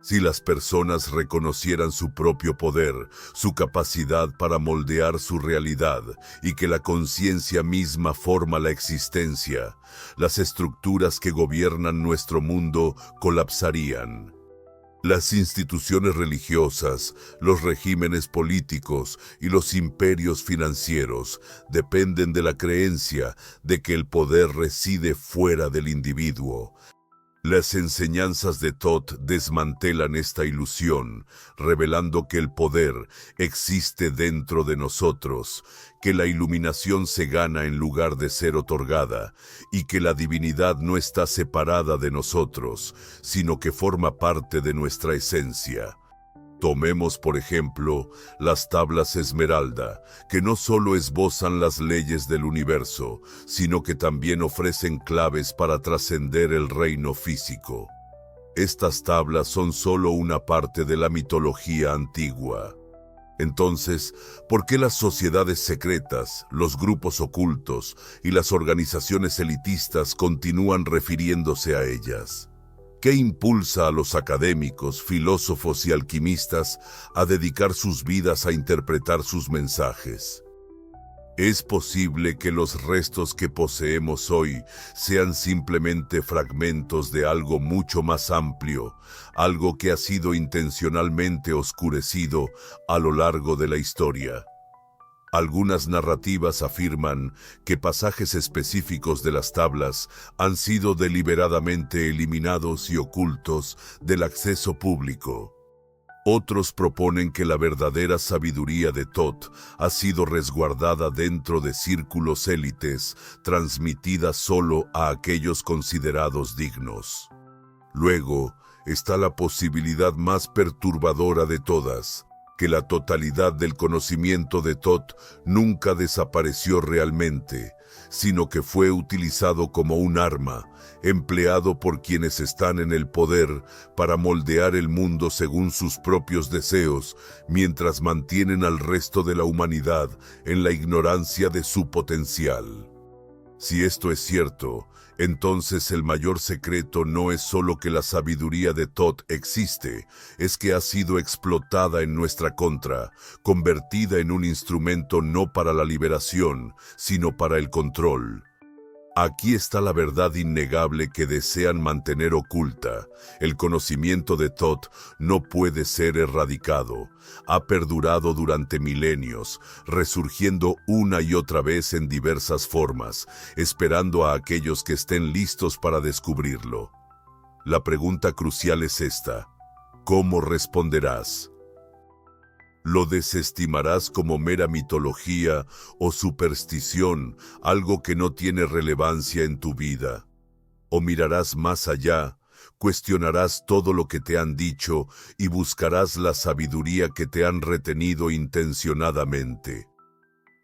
Si las personas reconocieran su propio poder, su capacidad para moldear su realidad y que la conciencia misma forma la existencia, las estructuras que gobiernan nuestro mundo colapsarían. Las instituciones religiosas, los regímenes políticos y los imperios financieros dependen de la creencia de que el poder reside fuera del individuo. Las enseñanzas de Thoth desmantelan esta ilusión, revelando que el poder existe dentro de nosotros, que la iluminación se gana en lugar de ser otorgada, y que la divinidad no está separada de nosotros, sino que forma parte de nuestra esencia. Tomemos, por ejemplo, las tablas Esmeralda, que no solo esbozan las leyes del universo, sino que también ofrecen claves para trascender el reino físico. Estas tablas son solo una parte de la mitología antigua. Entonces, ¿por qué las sociedades secretas, los grupos ocultos y las organizaciones elitistas continúan refiriéndose a ellas? ¿Qué impulsa a los académicos, filósofos y alquimistas a dedicar sus vidas a interpretar sus mensajes? ¿Es posible que los restos que poseemos hoy sean simplemente fragmentos de algo mucho más amplio, algo que ha sido intencionalmente oscurecido a lo largo de la historia? Algunas narrativas afirman que pasajes específicos de las tablas han sido deliberadamente eliminados y ocultos del acceso público. Otros proponen que la verdadera sabiduría de Thoth ha sido resguardada dentro de círculos élites, transmitida solo a aquellos considerados dignos. Luego está la posibilidad más perturbadora de todas, que la totalidad del conocimiento de Thoth nunca desapareció realmente, sino que fue utilizado como un arma, empleado por quienes están en el poder para moldear el mundo según sus propios deseos, mientras mantienen al resto de la humanidad en la ignorancia de su potencial. Si esto es cierto, entonces el mayor secreto no es solo que la sabiduría de Thoth existe, es que ha sido explotada en nuestra contra, convertida en un instrumento no para la liberación, sino para el control. Aquí está la verdad innegable que desean mantener oculta. El conocimiento de Thoth no puede ser erradicado. Ha perdurado durante milenios, resurgiendo una y otra vez en diversas formas, esperando a aquellos que estén listos para descubrirlo. La pregunta crucial es esta: ¿cómo responderás? ¿Lo desestimarás como mera mitología o superstición, algo que no tiene relevancia en tu vida? ¿O mirarás más allá, cuestionarás todo lo que te han dicho y buscarás la sabiduría que te han retenido intencionadamente?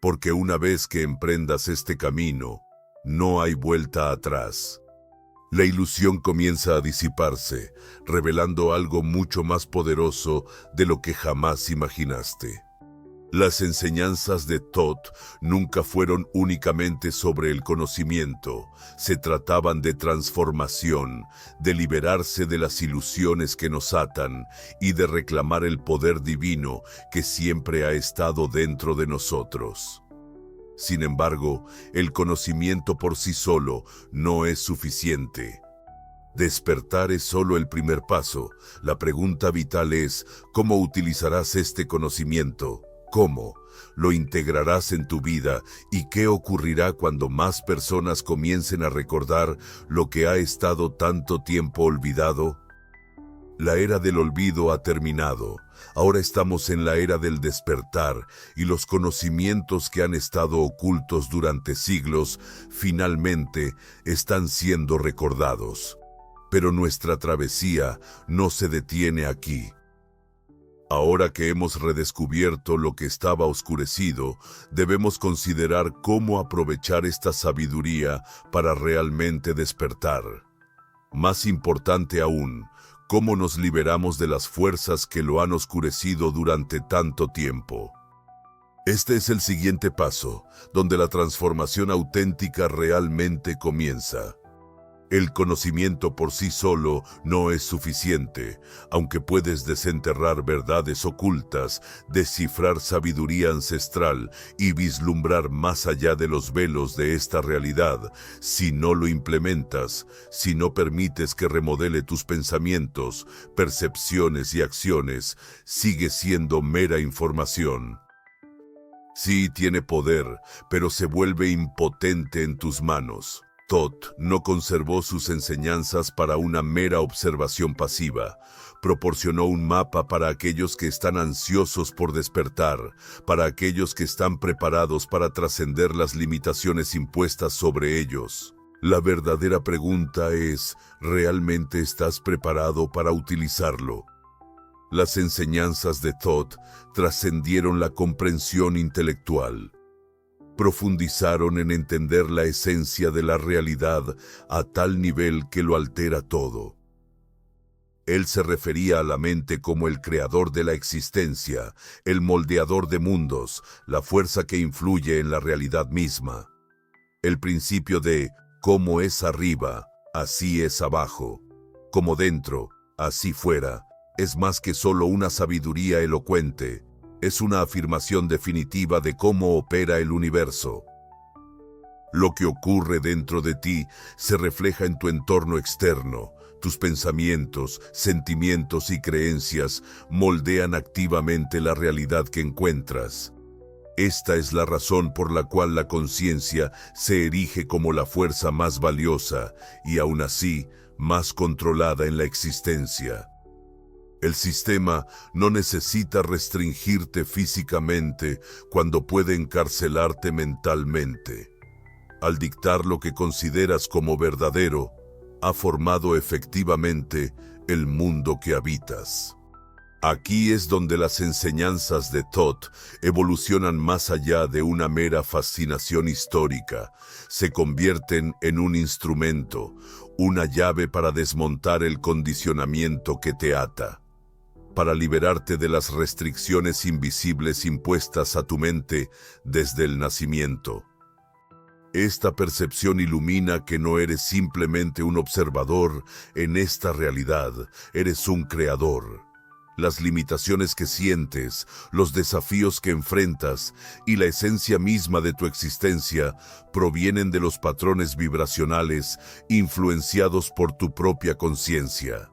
Porque una vez que emprendas este camino, no hay vuelta atrás. La ilusión comienza a disiparse, revelando algo mucho más poderoso de lo que jamás imaginaste. Las enseñanzas de Thoth nunca fueron únicamente sobre el conocimiento, se trataban de transformación, de liberarse de las ilusiones que nos atan y de reclamar el poder divino que siempre ha estado dentro de nosotros. Sin embargo, el conocimiento por sí solo no es suficiente. Despertar es solo el primer paso. La pregunta vital es, ¿cómo utilizarás este conocimiento? ¿Cómo? ¿Lo integrarás en tu vida? ¿Y qué ocurrirá cuando más personas comiencen a recordar lo que ha estado tanto tiempo olvidado? La era del olvido ha terminado. Ahora estamos en la era del despertar y los conocimientos que han estado ocultos durante siglos finalmente están siendo recordados. Pero nuestra travesía no se detiene aquí. Ahora que hemos redescubierto lo que estaba oscurecido, debemos considerar cómo aprovechar esta sabiduría para realmente despertar. Más importante aún, cómo nos liberamos de las fuerzas que lo han oscurecido durante tanto tiempo. Este es el siguiente paso, donde la transformación auténtica realmente comienza. El conocimiento por sí solo no es suficiente, aunque puedes desenterrar verdades ocultas, descifrar sabiduría ancestral y vislumbrar más allá de los velos de esta realidad. Si no lo implementas, si no permites que remodele tus pensamientos, percepciones y acciones, sigue siendo mera información. Sí, tiene poder, pero se vuelve impotente en tus manos. Thoth no conservó sus enseñanzas para una mera observación pasiva. Proporcionó un mapa para aquellos que están ansiosos por despertar, para aquellos que están preparados para trascender las limitaciones impuestas sobre ellos. La verdadera pregunta es, ¿realmente estás preparado para utilizarlo? Las enseñanzas de Thoth trascendieron la comprensión intelectual. Profundizaron en entender la esencia de la realidad a tal nivel que lo altera todo. Él se refería a la mente como el creador de la existencia, el moldeador de mundos, la fuerza que influye en la realidad misma. El principio de como es arriba, así es abajo, como dentro, así fuera, es más que solo una sabiduría elocuente. Es una afirmación definitiva de cómo opera el universo. Lo que ocurre dentro de ti se refleja en tu entorno externo. Tus pensamientos, sentimientos y creencias moldean activamente la realidad que encuentras. Esta es la razón por la cual la conciencia se erige como la fuerza más valiosa y aún así más controlada en la existencia. El sistema no necesita restringirte físicamente cuando puede encarcelarte mentalmente. Al dictar lo que consideras como verdadero, ha formado efectivamente el mundo que habitas. Aquí es donde las enseñanzas de Thoth evolucionan más allá de una mera fascinación histórica. Se convierten en un instrumento, una llave para desmontar el condicionamiento que te ata, para liberarte de las restricciones invisibles impuestas a tu mente desde el nacimiento. Esta percepción ilumina que no eres simplemente un observador en esta realidad, eres un creador. Las limitaciones que sientes, los desafíos que enfrentas y la esencia misma de tu existencia provienen de los patrones vibracionales influenciados por tu propia conciencia.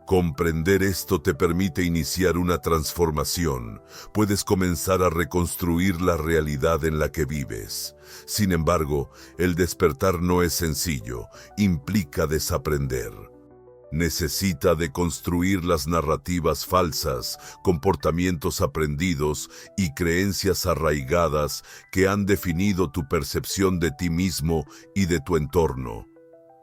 Comprender esto te permite iniciar una transformación. Puedes comenzar a reconstruir la realidad en la que vives. Sin embargo, el despertar no es sencillo, implica desaprender. Necesita deconstruir las narrativas falsas, comportamientos aprendidos y creencias arraigadas que han definido tu percepción de ti mismo y de tu entorno.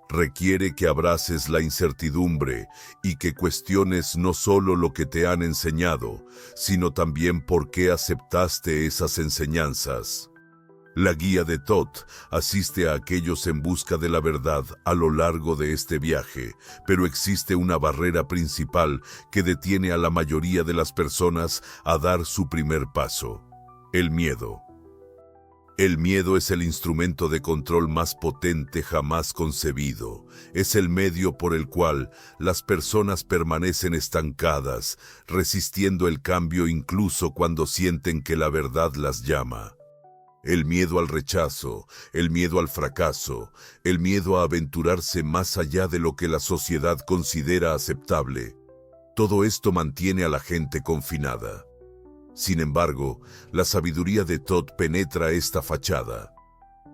Requiere que abraces la incertidumbre y que cuestiones no solo lo que te han enseñado, sino también por qué aceptaste esas enseñanzas. La guía de Thoth asiste a aquellos en busca de la verdad a lo largo de este viaje, pero existe una barrera principal que detiene a la mayoría de las personas a dar su primer paso: el miedo. El miedo es el instrumento de control más potente jamás concebido. Es el medio por el cual las personas permanecen estancadas, resistiendo el cambio incluso cuando sienten que la verdad las llama. El miedo al rechazo, el miedo al fracaso, el miedo a aventurarse más allá de lo que la sociedad considera aceptable. Todo esto mantiene a la gente confinada. Sin embargo, la sabiduría de Todd penetra esta fachada.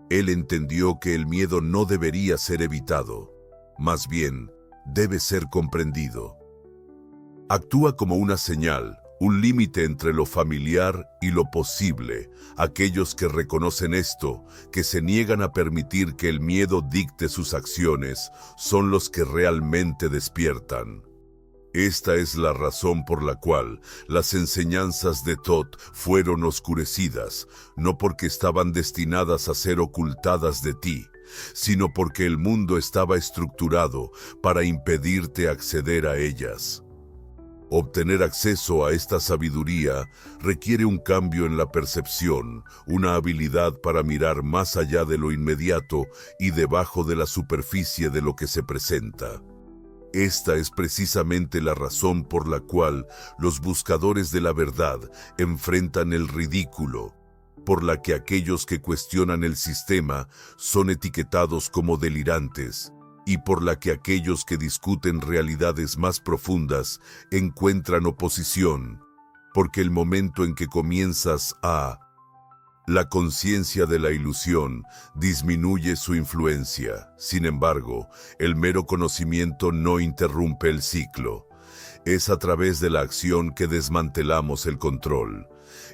Él entendió que el miedo no debería ser evitado, más bien, debe ser comprendido. Actúa como una señal, un límite entre lo familiar y lo posible. Aquellos que reconocen esto, que se niegan a permitir que el miedo dicte sus acciones, son los que realmente despiertan. Esta es la razón por la cual las enseñanzas de Todd fueron oscurecidas, no porque estaban destinadas a ser ocultadas de ti, sino porque el mundo estaba estructurado para impedirte acceder a ellas. Obtener acceso a esta sabiduría requiere un cambio en la percepción, una habilidad para mirar más allá de lo inmediato y debajo de la superficie de lo que se presenta. Esta es precisamente la razón por la cual los buscadores de la verdad enfrentan el ridículo, por la que aquellos que cuestionan el sistema son etiquetados como delirantes, y por la que aquellos que discuten realidades más profundas encuentran oposición, porque el momento en que comienzas la conciencia de la ilusión disminuye su influencia. Sin embargo, el mero conocimiento no interrumpe el ciclo. Es a través de la acción que desmantelamos el control.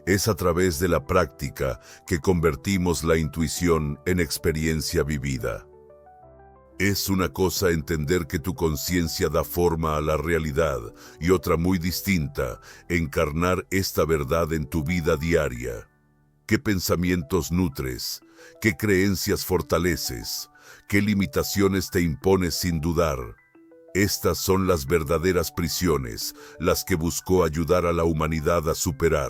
Es a través de la práctica que convertimos la intuición en experiencia vivida. Es una cosa entender que tu conciencia da forma a la realidad y otra muy distinta, encarnar esta verdad en tu vida diaria. ¿Qué pensamientos nutres? ¿Qué creencias fortaleces? ¿Qué limitaciones te impones sin dudar? Estas son las verdaderas prisiones, las que buscó ayudar a la humanidad a superar.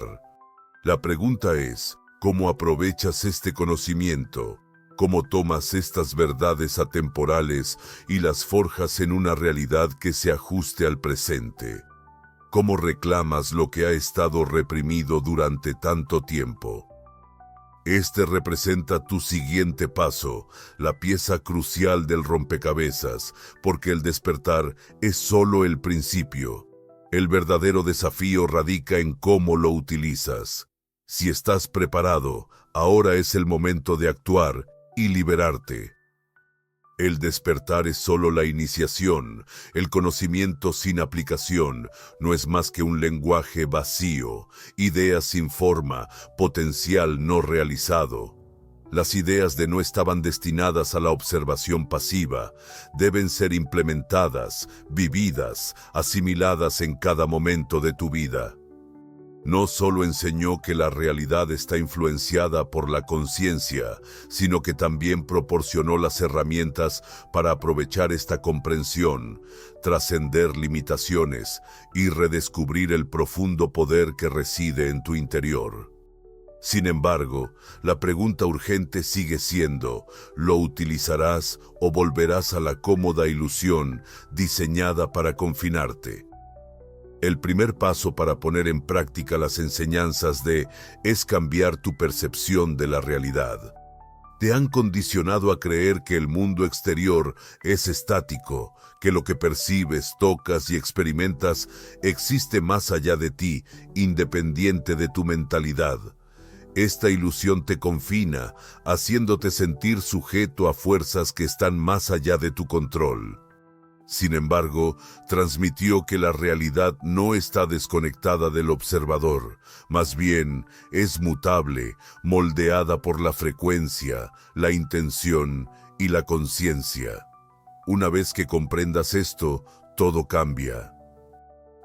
La pregunta es, ¿cómo aprovechas este conocimiento? ¿Cómo tomas estas verdades atemporales y las forjas en una realidad que se ajuste al presente? ¿Cómo reclamas lo que ha estado reprimido durante tanto tiempo? Este representa tu siguiente paso, la pieza crucial del rompecabezas, porque el despertar es solo el principio. El verdadero desafío radica en cómo lo utilizas. Si estás preparado, ahora es el momento de actuar y liberarte. El despertar es solo la iniciación. El conocimiento sin aplicación no es más que un lenguaje vacío, ideas sin forma, potencial no realizado. Las ideas de no estaban destinadas a la observación pasiva, deben ser implementadas, vividas, asimiladas en cada momento de tu vida. No solo enseñó que la realidad está influenciada por la conciencia, sino que también proporcionó las herramientas para aprovechar esta comprensión, trascender limitaciones y redescubrir el profundo poder que reside en tu interior. Sin embargo, la pregunta urgente sigue siendo, ¿lo utilizarás o volverás a la cómoda ilusión diseñada para confinarte? El primer paso para poner en práctica las enseñanzas es cambiar tu percepción de la realidad. Te han condicionado a creer que el mundo exterior es estático, que lo que percibes, tocas y experimentas existe más allá de ti, independiente de tu mentalidad. Esta ilusión te confina, haciéndote sentir sujeto a fuerzas que están más allá de tu control. Sin embargo, transmitió que la realidad no está desconectada del observador, más bien es mutable, moldeada por la frecuencia, la intención y la conciencia. Una vez que comprendas esto, todo cambia.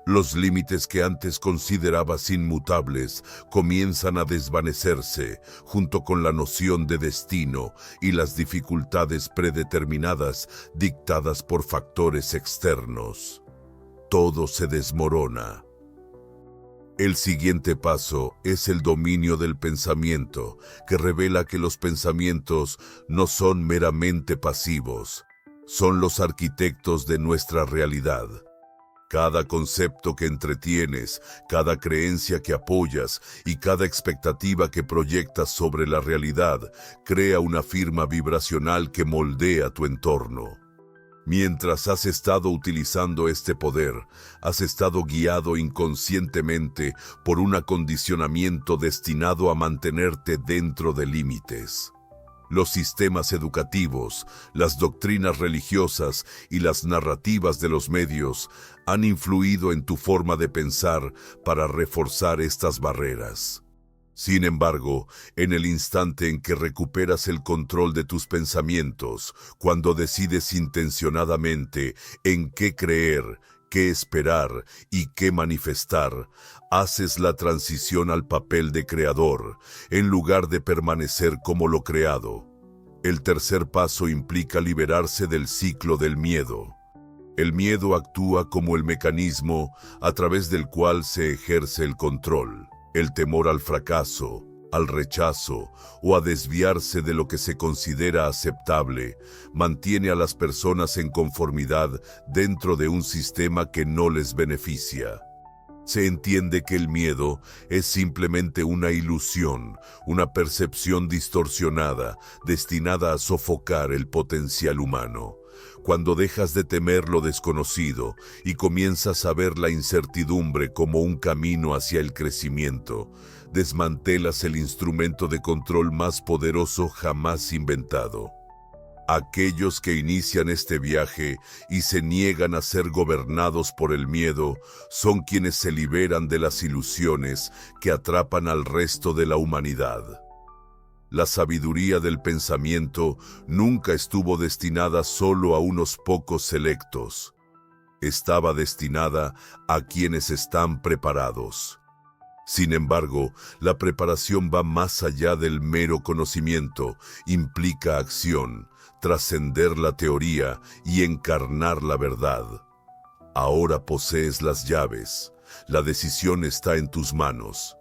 Los límites que antes considerabas inmutables comienzan a desvanecerse junto con la noción de destino y las dificultades predeterminadas dictadas por factores externos. Todo se desmorona. El siguiente paso es el dominio del pensamiento, que revela que los pensamientos no son meramente pasivos, son los arquitectos de nuestra realidad. Cada concepto que entretienes, cada creencia que apoyas y cada expectativa que proyectas sobre la realidad crea una firma vibracional que moldea tu entorno. Mientras has estado utilizando este poder, has estado guiado inconscientemente por un acondicionamiento destinado a mantenerte dentro de límites. Los sistemas educativos, las doctrinas religiosas y las narrativas de los medios han influido en tu forma de pensar para reforzar estas barreras. Sin embargo, en el instante en que recuperas el control de tus pensamientos, cuando decides intencionadamente en qué creer, qué esperar y qué manifestar, haces la transición al papel de creador, en lugar de permanecer como lo creado. El tercer paso implica liberarse del ciclo del miedo. El miedo actúa como el mecanismo a través del cual se ejerce el control. El temor al fracaso, al rechazo o a desviarse de lo que se considera aceptable mantiene a las personas en conformidad dentro de un sistema que no les beneficia. Se entiende que el miedo es simplemente una ilusión, una percepción distorsionada, destinada a sofocar el potencial humano. Cuando dejas de temer lo desconocido y comienzas a ver la incertidumbre como un camino hacia el crecimiento, desmantelas el instrumento de control más poderoso jamás inventado. Aquellos que inician este viaje y se niegan a ser gobernados por el miedo son quienes se liberan de las ilusiones que atrapan al resto de la humanidad. La sabiduría del pensamiento nunca estuvo destinada solo a unos pocos selectos. Estaba destinada a quienes están preparados. Sin embargo, la preparación va más allá del mero conocimiento, implica acción, trascender la teoría y encarnar la verdad. Ahora posees las llaves, la decisión está en tus manos.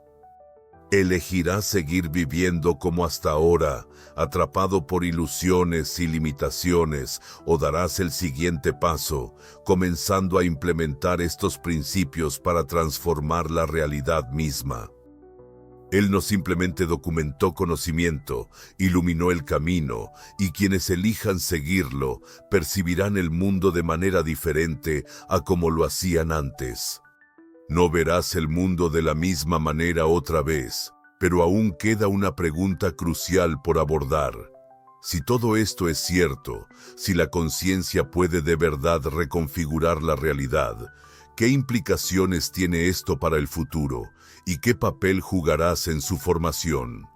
¿Elegirás seguir viviendo como hasta ahora, atrapado por ilusiones y limitaciones, o darás el siguiente paso, comenzando a implementar estos principios para transformar la realidad misma? Él no simplemente documentó conocimiento, iluminó el camino, y quienes elijan seguirlo percibirán el mundo de manera diferente a como lo hacían antes. No verás el mundo de la misma manera otra vez, pero aún queda una pregunta crucial por abordar. Si todo esto es cierto, si la conciencia puede de verdad reconfigurar la realidad, ¿qué implicaciones tiene esto para el futuro? ¿Y qué papel jugarás en su formación?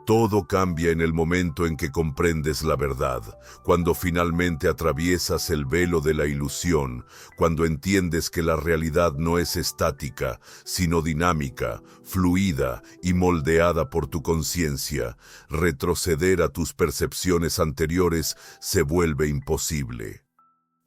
Todo cambia en el momento en que comprendes la verdad, cuando finalmente atraviesas el velo de la ilusión, cuando entiendes que la realidad no es estática, sino dinámica, fluida y moldeada por tu conciencia. Retroceder a tus percepciones anteriores se vuelve imposible.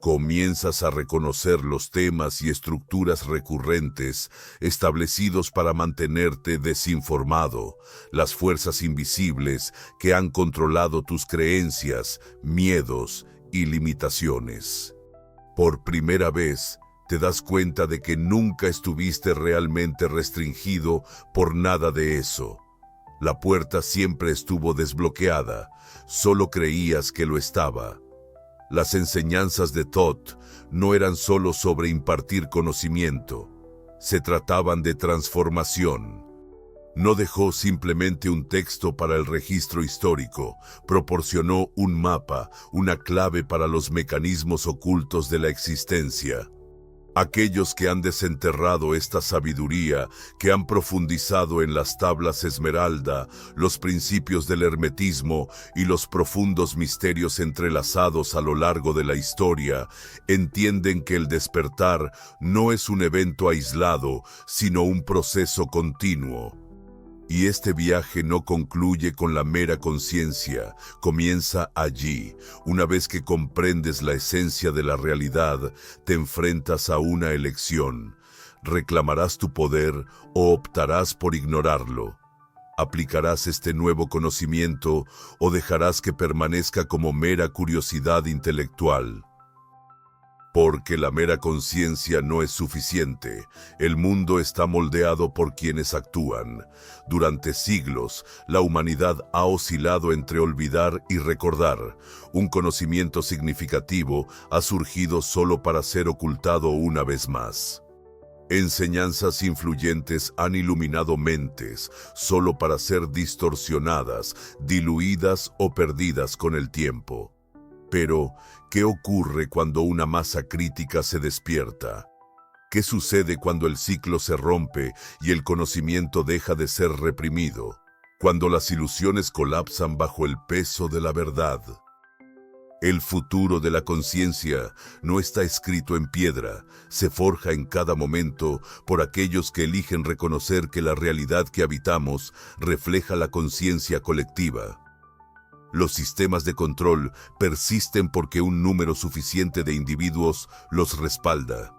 Comienzas a reconocer los temas y estructuras recurrentes establecidos para mantenerte desinformado, las fuerzas invisibles que han controlado tus creencias, miedos y limitaciones. Por primera vez, te das cuenta de que nunca estuviste realmente restringido por nada de eso. La puerta siempre estuvo desbloqueada, solo creías que lo estaba. Las enseñanzas de Thoth no eran solo sobre impartir conocimiento, se trataban de transformación. No dejó simplemente un texto para el registro histórico, proporcionó un mapa, una clave para los mecanismos ocultos de la existencia. Aquellos que han desenterrado esta sabiduría, que han profundizado en las tablas esmeralda, los principios del hermetismo y los profundos misterios entrelazados a lo largo de la historia, entienden que el despertar no es un evento aislado, sino un proceso continuo. Y este viaje no concluye con la mera conciencia, comienza allí. Una vez que comprendes la esencia de la realidad, te enfrentas a una elección. ¿Reclamarás tu poder o optarás por ignorarlo? ¿Aplicarás este nuevo conocimiento o dejarás que permanezca como mera curiosidad intelectual? Porque la mera conciencia no es suficiente. El mundo está moldeado por quienes actúan. Durante siglos, la humanidad ha oscilado entre olvidar y recordar. Un conocimiento significativo ha surgido solo para ser ocultado una vez más. Enseñanzas influyentes han iluminado mentes solo para ser distorsionadas, diluidas o perdidas con el tiempo. Pero, ¿qué ocurre cuando una masa crítica se despierta? ¿Qué sucede cuando el ciclo se rompe y el conocimiento deja de ser reprimido? Cuando las ilusiones colapsan bajo el peso de la verdad. El futuro de la conciencia no está escrito en piedra, se forja en cada momento por aquellos que eligen reconocer que la realidad que habitamos refleja la conciencia colectiva. Los sistemas de control persisten porque un número suficiente de individuos los respalda.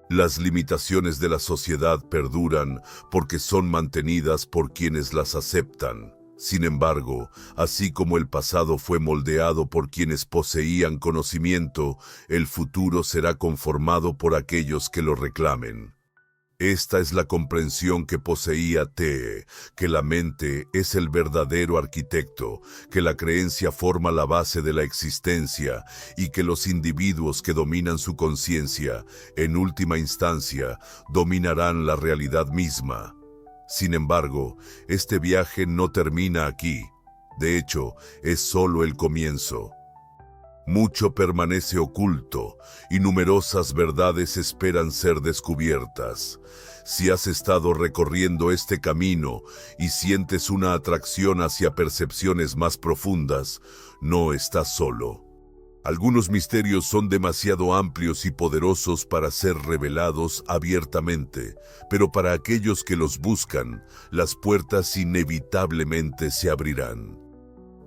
Las limitaciones de la sociedad perduran porque son mantenidas por quienes las aceptan. Sin embargo, así como el pasado fue moldeado por quienes poseían conocimiento, el futuro será conformado por aquellos que lo reclamen. Esta es la comprensión que poseía Tee, que la mente es el verdadero arquitecto, que la creencia forma la base de la existencia y que los individuos que dominan su conciencia, en última instancia, dominarán la realidad misma. Sin embargo, este viaje no termina aquí. De hecho, es solo el comienzo. Mucho permanece oculto y numerosas verdades esperan ser descubiertas. Si has estado recorriendo este camino y sientes una atracción hacia percepciones más profundas, no estás solo. Algunos misterios son demasiado amplios y poderosos para ser revelados abiertamente, pero para aquellos que los buscan, las puertas inevitablemente se abrirán.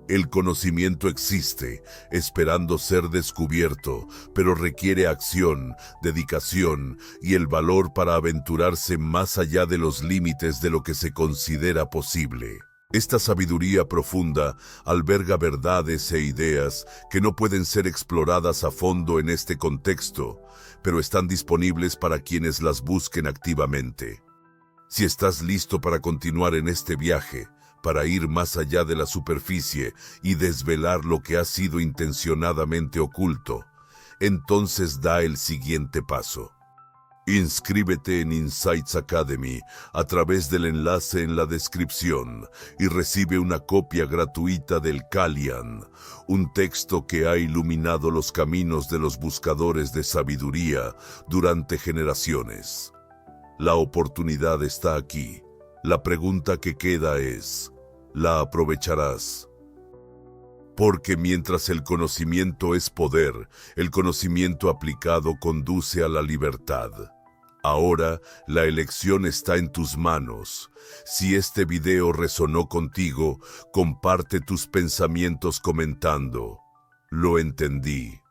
El conocimiento existe, esperando ser descubierto, pero requiere acción, dedicación y el valor para aventurarse más allá de los límites de lo que se considera posible. Esta sabiduría profunda alberga verdades e ideas que no pueden ser exploradas a fondo en este contexto, pero están disponibles para quienes las busquen activamente. Si estás listo para continuar en este viaje, para ir más allá de la superficie y desvelar lo que ha sido intencionadamente oculto, entonces da el siguiente paso. Inscríbete en Insights Academy a través del enlace en la descripción y recibe una copia gratuita del Kalian, un texto que ha iluminado los caminos de los buscadores de sabiduría durante generaciones. La oportunidad está aquí. La pregunta que queda es, ¿la aprovecharás? Porque mientras el conocimiento es poder, el conocimiento aplicado conduce a la libertad. Ahora, la elección está en tus manos. Si este video resonó contigo, comparte tus pensamientos comentando. Lo entendí.